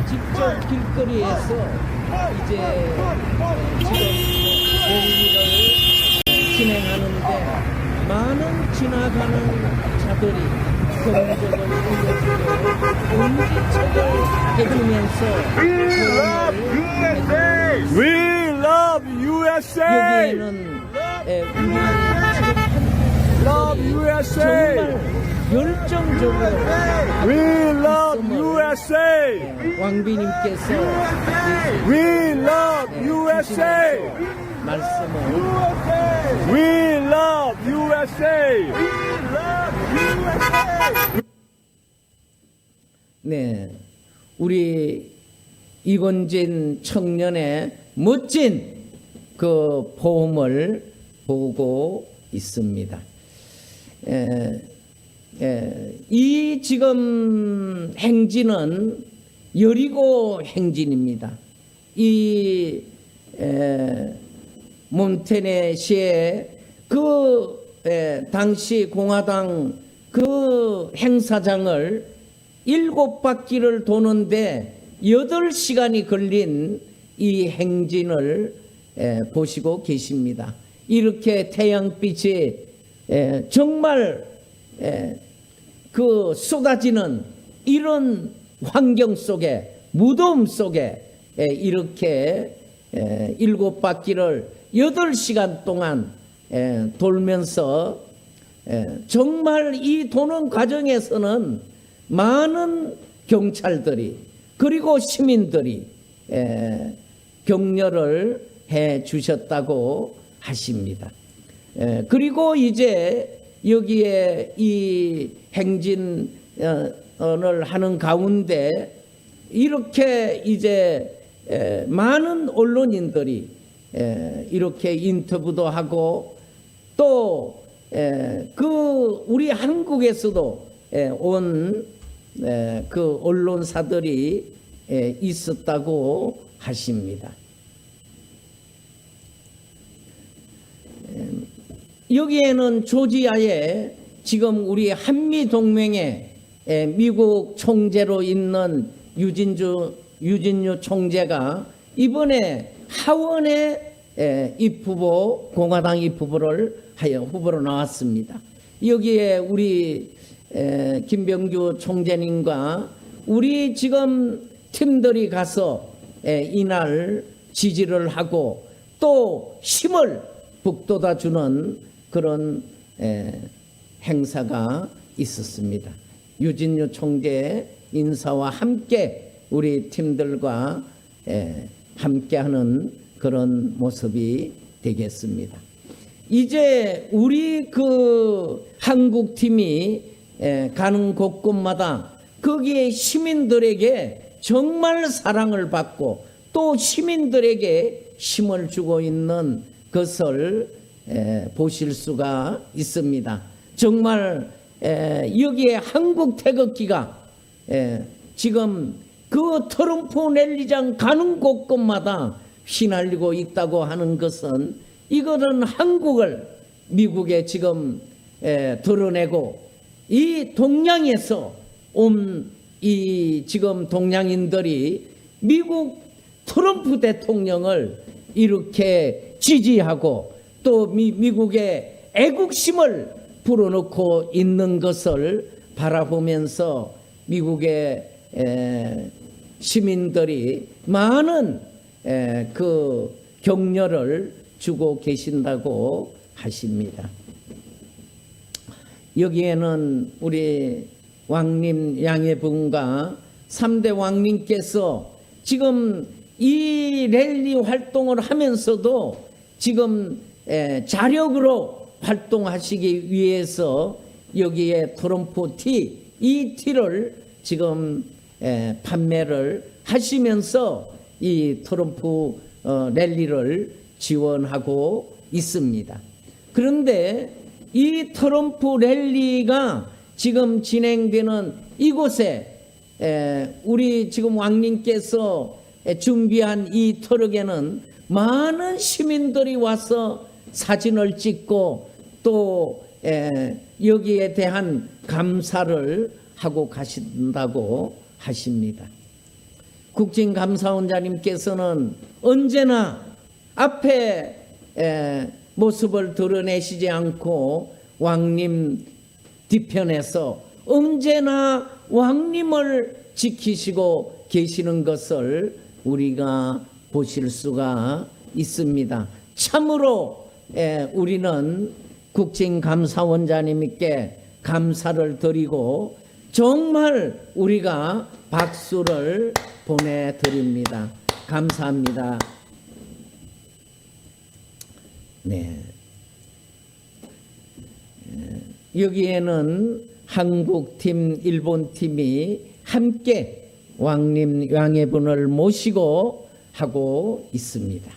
직접 길거리에서 이제 지금 랠리를 진행하는데 많은 지나가는 자들이 경적을 울려주고 온지책을 해주면서 We love USA. 여기에는 우리 Love 지금 USA. 정말 열정적으로 We love USA. 왕비님께서 We love USA. 말씀을 We love USA. 네, 우리 이건진 청년의 멋진 그 포음을 보고 있습니다. 이 지금 행진은 여리고 행진입니다. 이 몬테네시에 그 당시 공화당 그 행사장을 7바퀴를 도는데 8시간이 걸린 이 행진을 보시고 계십니다. 이렇게 태양빛이 정말 그 쏟아지는 이런 환경 속에 무더움 속에 이렇게 7바퀴를 8시간 동안 돌면서 정말 이 도는 과정에서는 많은 경찰들이 그리고 시민들이 격려를 해 주셨다고 하십니다. 그리고 이제 여기에 이 행진을 하는 가운데 이렇게 이제 많은 언론인들이 이렇게 인터뷰도 하고 또 그 우리 한국에서도 온 그 언론사들이 있었다고 하십니다. 여기에는 조지아에 지금 우리 한미동맹에 미국 총재로 있는 유진유 총재가 이번에 하원에 입후보 공화당 입후보를 하여 후보로 나왔습니다. 여기에 우리 김병규 총재님과 우리 지금 팀들이 가서 이날 지지를 하고 또 힘을 북돋아주는 그런 행사가 있었습니다. 유진유 총재 인사와 함께 우리 팀들과 함께하는 그런 모습이 되겠습니다. 이제 우리 그 한국 팀이 가는 곳곳마다 거기에 시민들에게 정말 사랑을 받고 또 시민들에게 힘을 주고 있는 것을 보실 수가 있습니다. 정말 여기에 한국 태극기가 지금 그 트럼프 랠리장 가는 곳곳마다 휘날리고 있다고 하는 것은 이거는 한국을 미국에 지금 드러내고 이 동양에서 온 이 지금 동양인들이 미국 트럼프 대통령을 이렇게 지지하고 또 미국의 애국심을 불어넣고 있는 것을 바라보면서 미국의 시민들이 많은 그 격려를 주고 계신다고 하십니다. 여기에는 우리 왕님 양해분과 3대 왕님께서 지금 이 랠리 활동을 하면서도 지금 자력으로 활동하시기 위해서 여기에 트럼프 티, 이 티를 지금 판매를 하시면서 이 트럼프 랠리를 지원하고 있습니다. 그런데 이 트럼프 랠리가 지금 진행되는 이곳에 우리 지금 왕님께서 준비한 이 트럭에는 많은 시민들이 와서 사진을 찍고 또 여기에 대한 감사를 하고 가신다고 하십니다. 국진감사원장님께서는 언제나 앞에 모습을 드러내시지 않고 왕님 뒤편에서 언제나 왕님을 지키시고 계시는 것을 우리가 보실 수가 있습니다. 참으로 우리는 국진감사원장님께 감사를 드리고 정말 우리가 박수를 보내드립니다. 감사합니다. 네. 여기에는 한국팀, 일본팀이 함께 왕님 양해분을 모시고 하고 있습니다.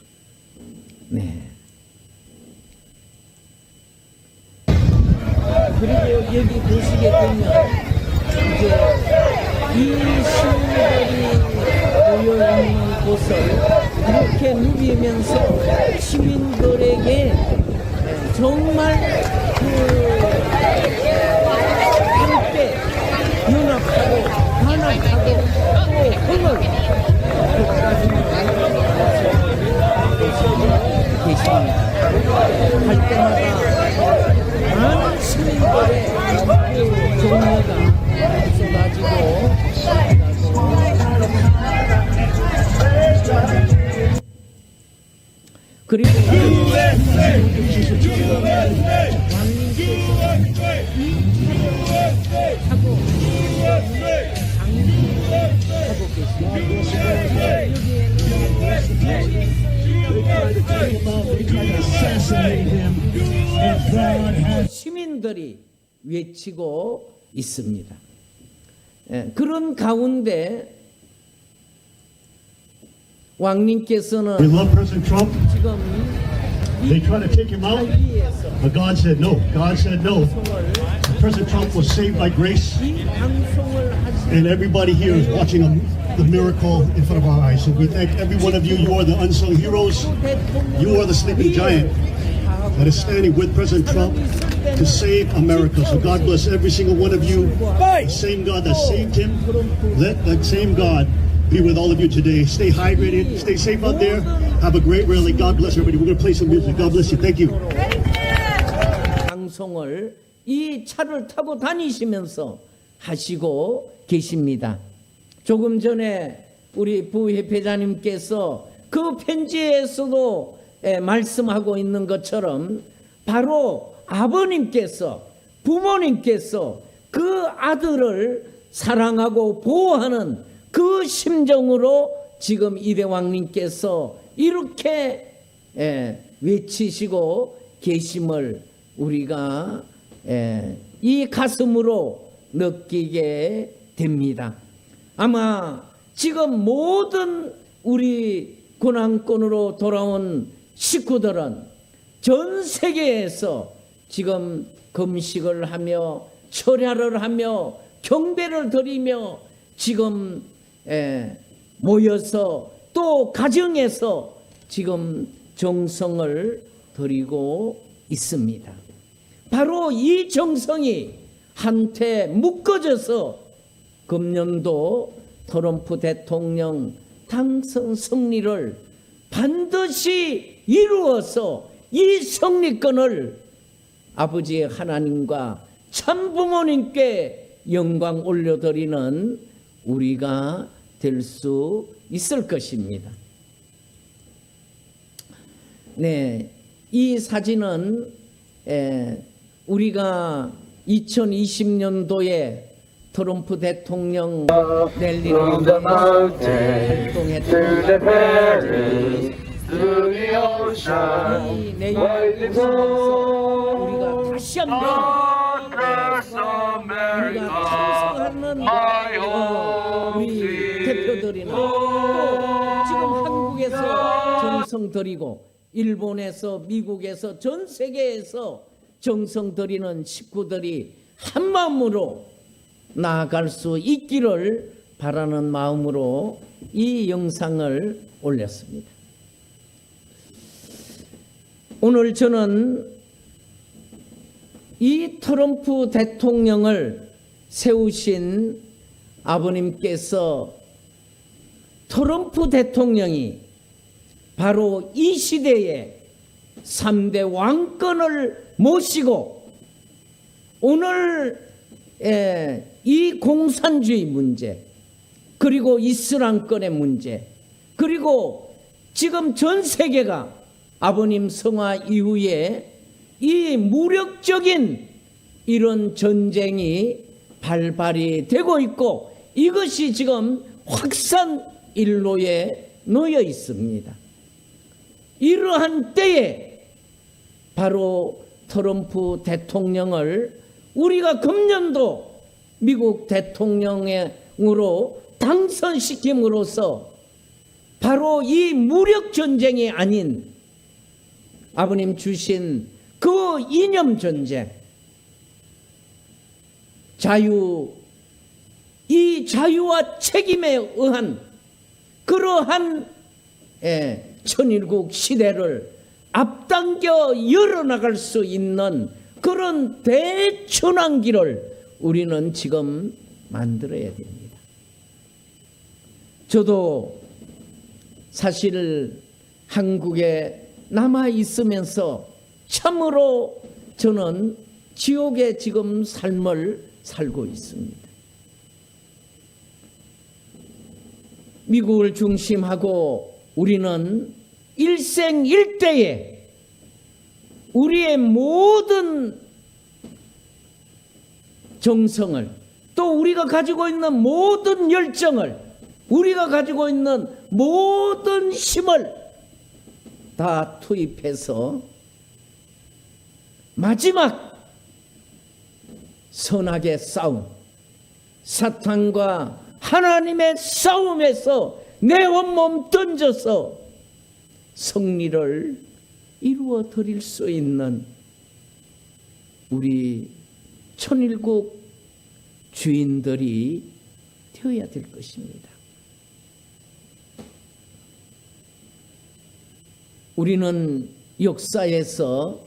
네. 그리고 여기 보시게 되면 이제 이 시민들이 모여있는 곳을 이렇게 누비면서 시민들에게 정말 함께 연합하고 단합하고 또 흥을 계십니다. 할 때마다 많은 시민들의 격려가 쏟아지고 그리고 시민들이 외치고 있습니다. 그런 가운데 왕님께서는 They love President Trump. 지금 They try to take him out, but God said no. God said no. President Trump was saved by grace, 이 방송을 and everybody here is watching the miracle in front of our eyes. So we thank every one of you. You are the unsung heroes. You are the sleeping giant that is standing with President Trump to save America. So God bless every single one of you. The same God that saved him, let that same God be with all of you today. Stay hydrated. Stay safe out there. Have a great rally. God bless everybody. We're going to play some music. God bless you. Thank you. 방송을 이 차를 타고 다니시면서 하시고 계십니다. 조금 전에 우리 부협회장님께서 그 편지에서도 말씀하고 있는 것처럼 바로 아버님께서 부모님께서 그 아들을 사랑하고 보호하는 그 심정으로 지금 이대왕님께서 이렇게 외치시고 계심을 우리가 이 가슴으로 느끼게 됩니다. 아마 지금 모든 우리 고난권으로 돌아온 식구들은 전 세계에서 지금 금식을 하며 철야를 하며 경배를 드리며 지금 모여서 또 가정에서 지금 정성을 드리고 있습니다. 바로 이 정성이 한테 묶어져서 금년도 트럼프 대통령 당선 승리를 반드시 이루어서 이 승리권을 아버지 하나님과 참부모님께 영광 올려드리는 우리가 될 수 있을 것입니다. 네, 이 사진은 우리가 2020년도에 트럼프 대통령 랠리를 활동했던 이 내용을 보면서 우리가 다시 한번 우리가 참석하는 우리 대표들이나 또 지금 한국에서 정성 들이고 일본에서 미국에서 전 세계에서 정성 들이는 식구들이 한 마음으로 나아갈 수 있기를 바라는 마음으로 이 영상을 올렸습니다. 오늘 저는 이 트럼프 대통령을 세우신 아버님께서 트럼프 대통령이 바로 이 시대에 3대 왕권을 모시고 오늘 이 공산주의 문제 그리고 이슬람권의 문제 그리고 지금 전 세계가 아버님 성화 이후에 이 무력적인 이런 전쟁이 발발이 되고 있고 이것이 지금 확산 일로에 놓여 있습니다. 이러한 때에 바로 트럼프 대통령을 우리가 금년도 미국 대통령으로 당선시킴으로써 바로 이 무력 전쟁이 아닌 아버님 주신 그 이념 전쟁, 이 자유와 책임에 의한 그러한 천일국 시대를 앞당겨 열어나갈 수 있는 그런 대천왕기를 우리는 지금 만들어야 됩니다. 저도 사실 한국에 남아 있으면서 참으로 저는 지옥의 지금 삶을 살고 있습니다. 미국을 중심하고 우리는 일생일대에 우리의 모든 정성을 또 우리가 가지고 있는 모든 열정을 우리가 가지고 있는 모든 힘을 다 투입해서 마지막 선악의 싸움, 사탄과 하나님의 싸움에서 내 온몸 던져서 승리를 이루어 드릴 수 있는 우리 천일국 주인들이 되어야 될 것입니다. 우리는 역사에서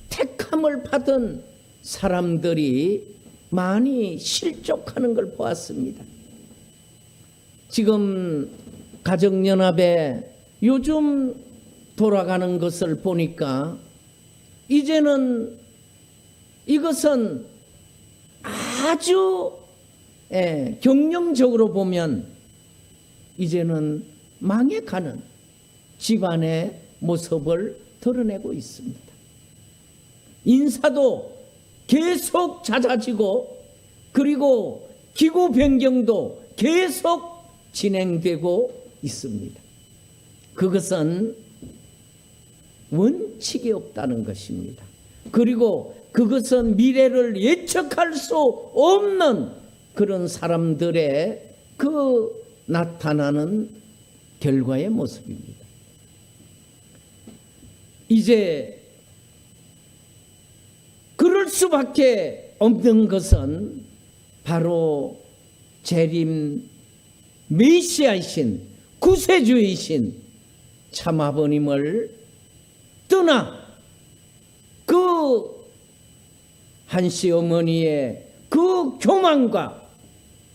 택함을 받은 사람들이 많이 실족하는 걸 보았습니다. 지금 가정연합에 요즘 돌아가는 것을 보니까 이제는 이것은 아주 경영적으로 보면 이제는 망해가는 집안의 모습을 드러내고 있습니다. 인사도 계속 잦아지고 그리고 기후 변경도 계속 진행되고 있습니다. 그것은 원칙이 없다는 것입니다. 그리고 그것은 미래를 예측할 수 없는 그런 사람들의 그 나타나는 결과의 모습입니다. 이제 그럴 수밖에 없는 것은 바로 재림 메시아이신 구세주이신 참아버님을 떠나 그 한씨 어머니의 그 교만과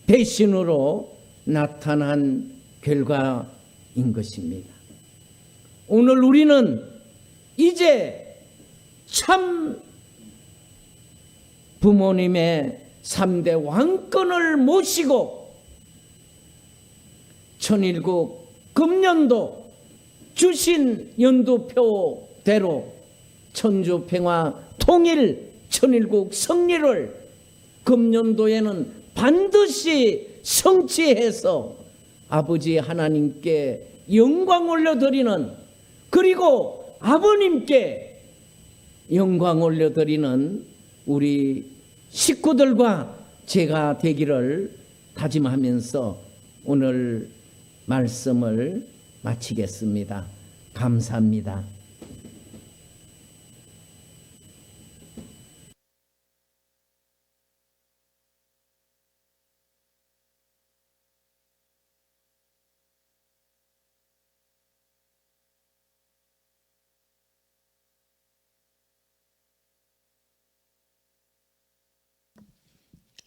배신으로 나타난 결과인 것입니다. 오늘 우리는 이제 참 부모님의 3대 왕권을 모시고 천일국 금년도 주신 연도표대로 천주평화 통일 천일국 승리를 금년도에는 반드시 성취해서 아버지 하나님께 영광 올려드리는, 그리고 아버님께 영광 올려드리는 우리 식구들과 제가 되기를 다짐하면서 오늘 말씀을 마치겠습니다. 감사합니다.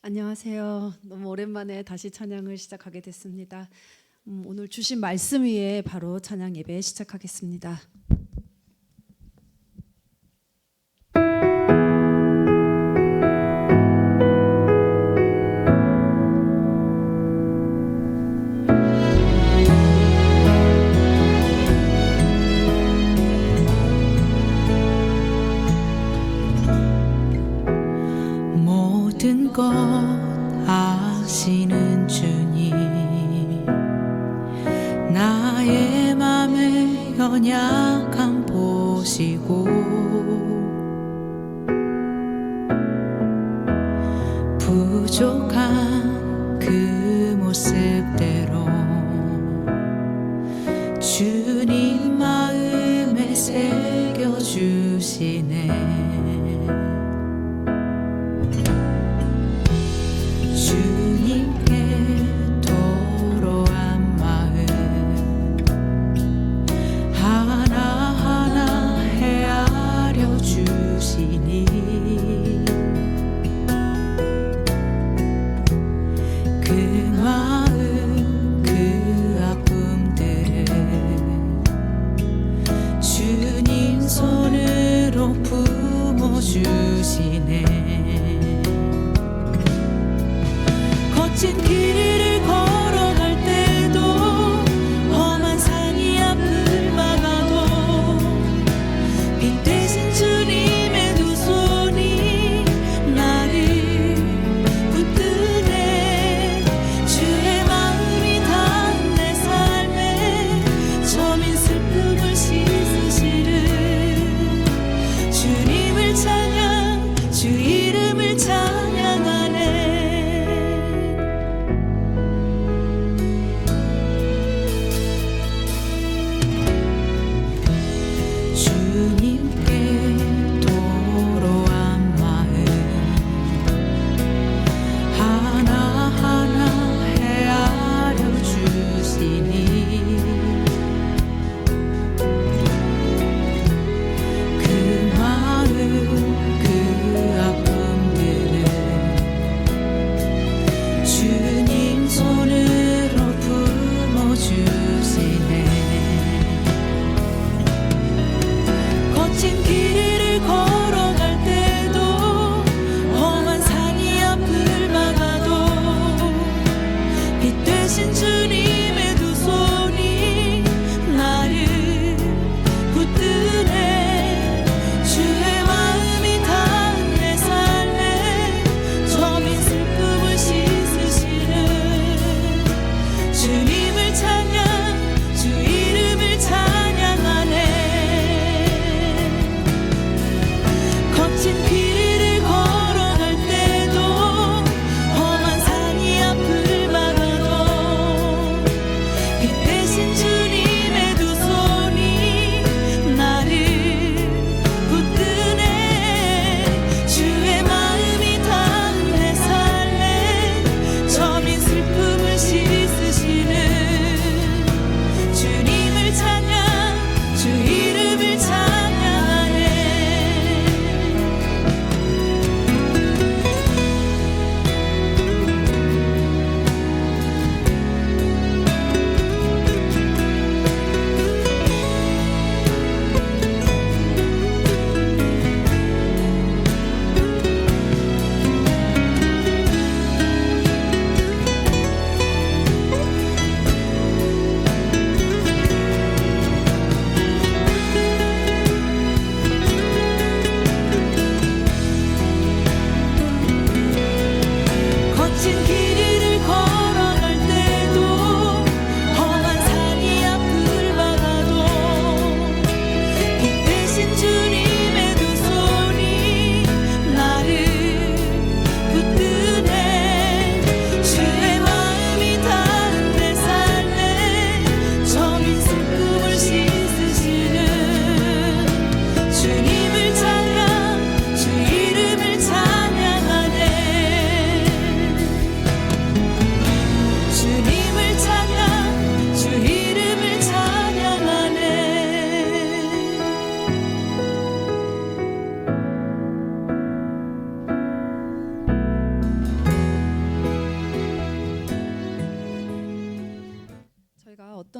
안녕하세요. 너무 오랜만에 다시 찬양을 시작하게 됐습니다. 오늘 주신 말씀 위에 바로 찬양 예배 시작하겠습니다. 모든 것 아시는 주님, 나의 맘의 연약함 보시고 부족한 그 모습대로 주님 마음에 새겨주시네. 주님 손으로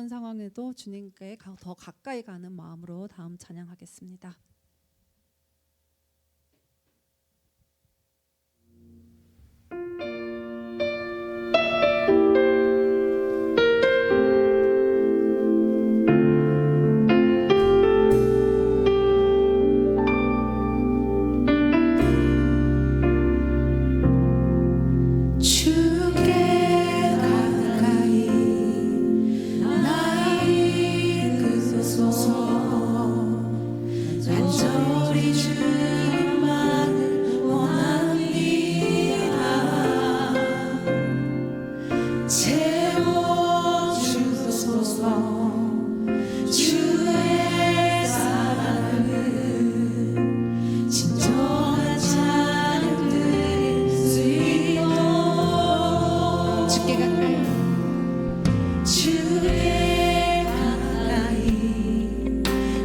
어떤 상황에도 주님께 더 가까이 가는 마음으로 다음 찬양하겠습니다. 주께 가까이 나 이끄소서 간절히 주님만을 원합니다. 채워주소서 주의 사랑을 진정한 찬양 드릴 수 있도록 주께 가까이 주께 가까이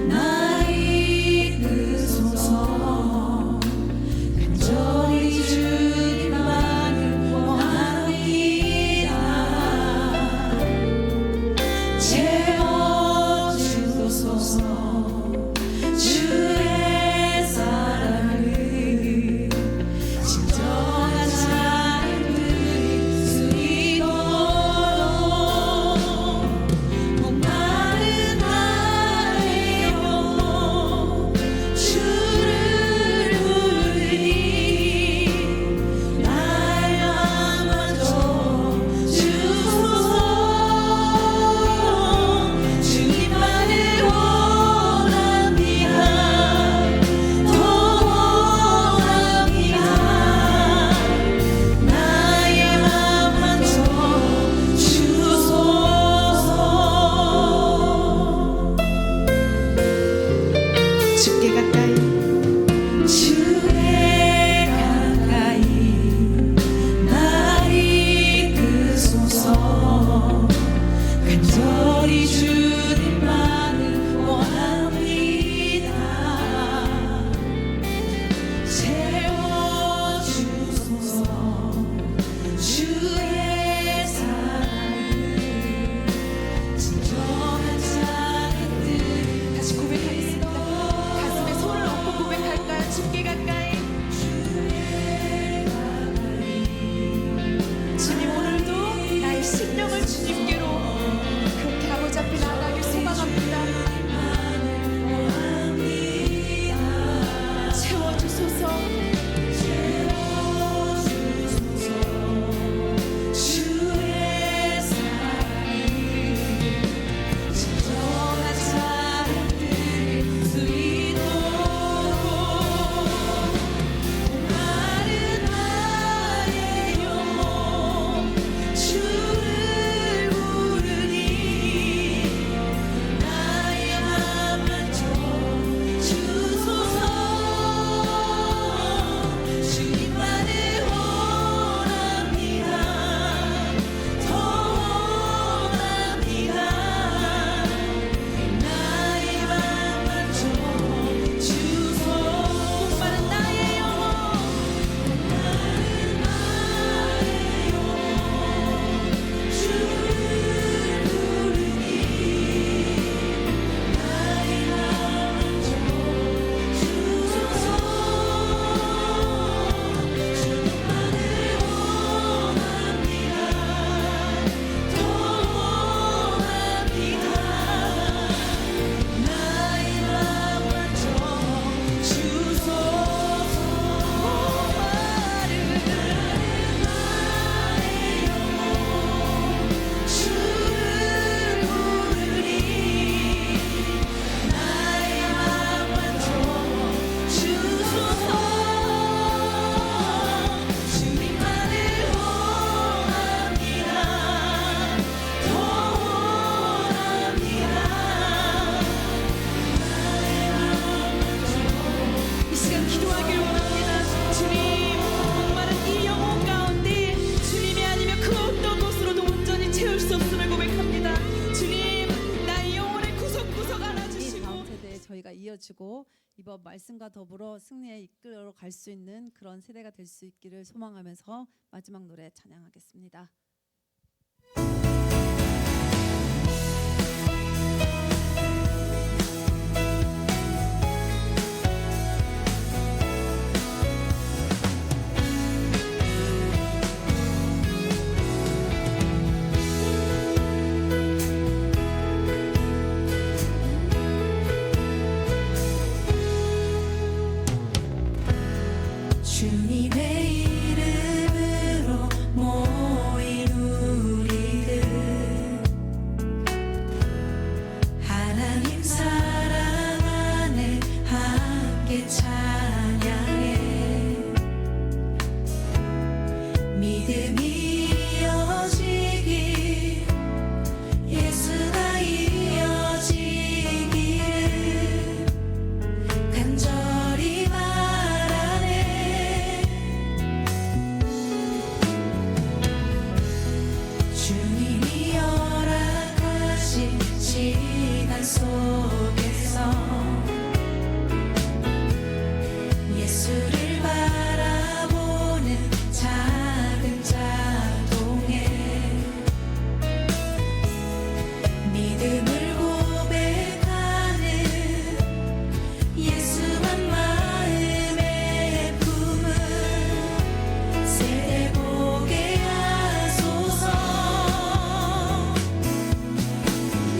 나 이끄소서 간절히 주님만을 원합니다. 채워주소서 주의 사랑을 진정한 찬양 드릴 수 있도록 목마른 나의 영혼 주를 부르니 나의 맘 만져 주소서. 주님만을 원합니다. 더 원합니다. 나의 맘 만져 주소서. 주께 가까이 주께 가까이 나 이끄소서 간절히 주님만을 원합니다. 채워주소서 주의 사랑을 진정한 찬양들 다시 고백하겠습니다. 가슴에 손을 얹고 고백할까요? 주께 가까이 주님 오늘도 나의 심령을 주님께로 그렇게 아버지 앞에 나아가길 소망합니다. 채워주소서 주의 사랑을 진정한 찬양 드릴 수 있도록 마른 나의 영혼 주를 부르니 나의 맘 만져 주소서. 주님만을 원합니다. 더 원합니다. 나의 맘 만져 주소서. 목마른 나의 영혼 주를 부르니 나의 맘 만져 주소서. 주님만을 원합니다. 더 원합니다. 나의 맘 만져 주소서. 마른 나의 영혼 주를 부르니 나의 맘 만져 주소서. 주님만을 원합니다. 더 원합니다. 이 시간 기도하길 원합니다. 주님 목마른 이 영혼 가운데 주님이 아니면 그 어떤 것으로도 온전히 채울 수 없음을 고백합니다. 주님 나의 영혼의 구석구석 이 알아주시고 다음 세대에 저희가 이어지고 이번 말씀과 더불어 승리에 이끌어 갈 수 있는 그런 세대가 될 수 있기를 소망하면서 마지막 노래 찬양하겠습니다. 시간 속에서 예수를 바라보는 작은 자동에 믿음을 고백하는 예수만 마음에 품은 세대 보게 하소서.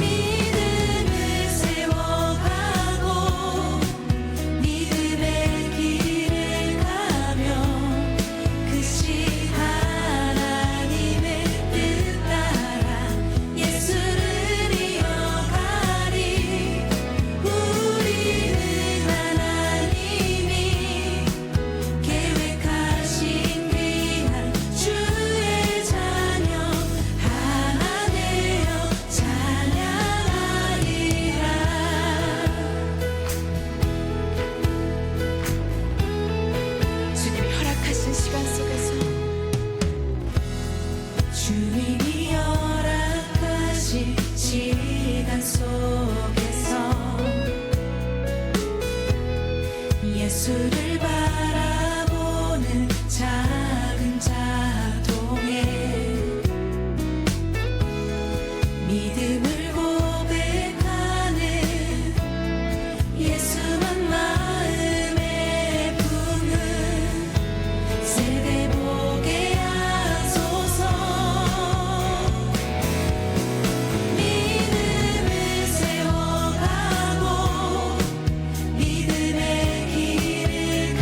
믿음을 세워가고 믿음의 길을 가며 크신 하나님의 뜻 따라 예수를 이어가리. 우리는 하나님이 계획하신 귀한 주의 자녀 하나 되어 찬양하리라. 주님이 허락하신 시간 속에서 주님이 허락하신 시간 속에서 예수를 바라보는 작은 자동에 믿음을 고백하는 예수만 마음에 품은 세대 보게 하소서. 믿음을 세워가고 믿음의 길을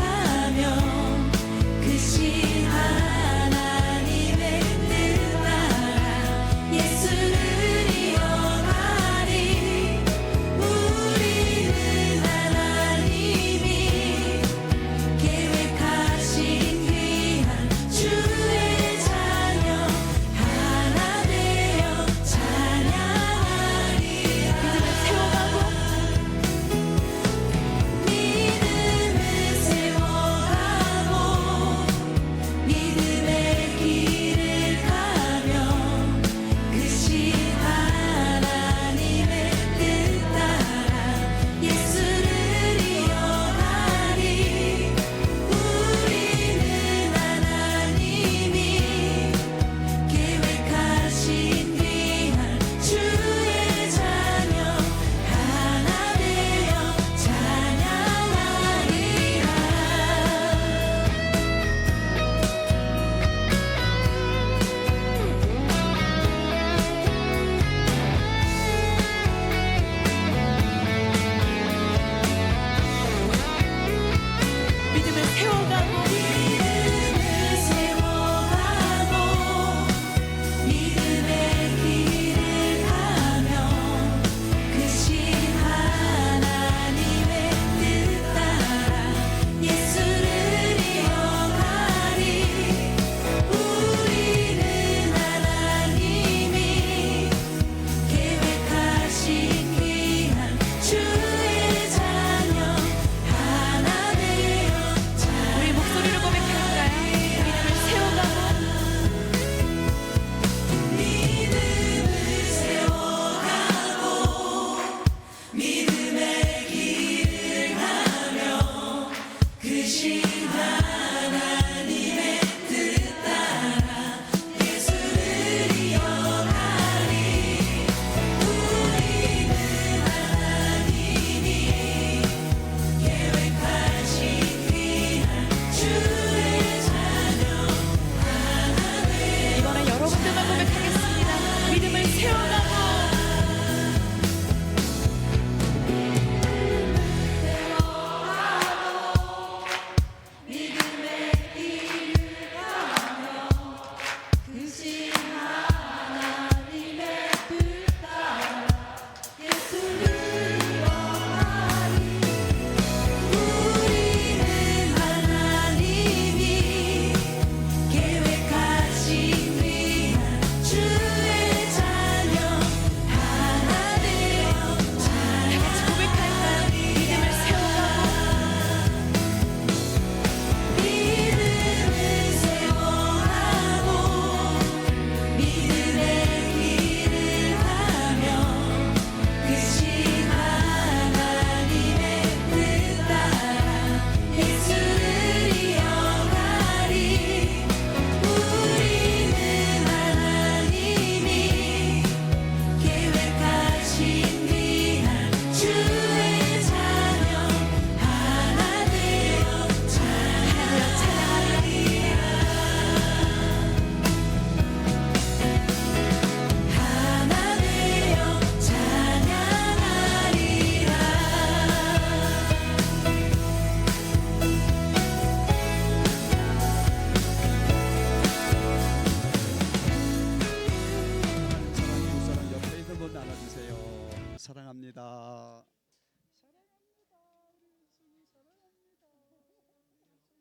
감사합니다.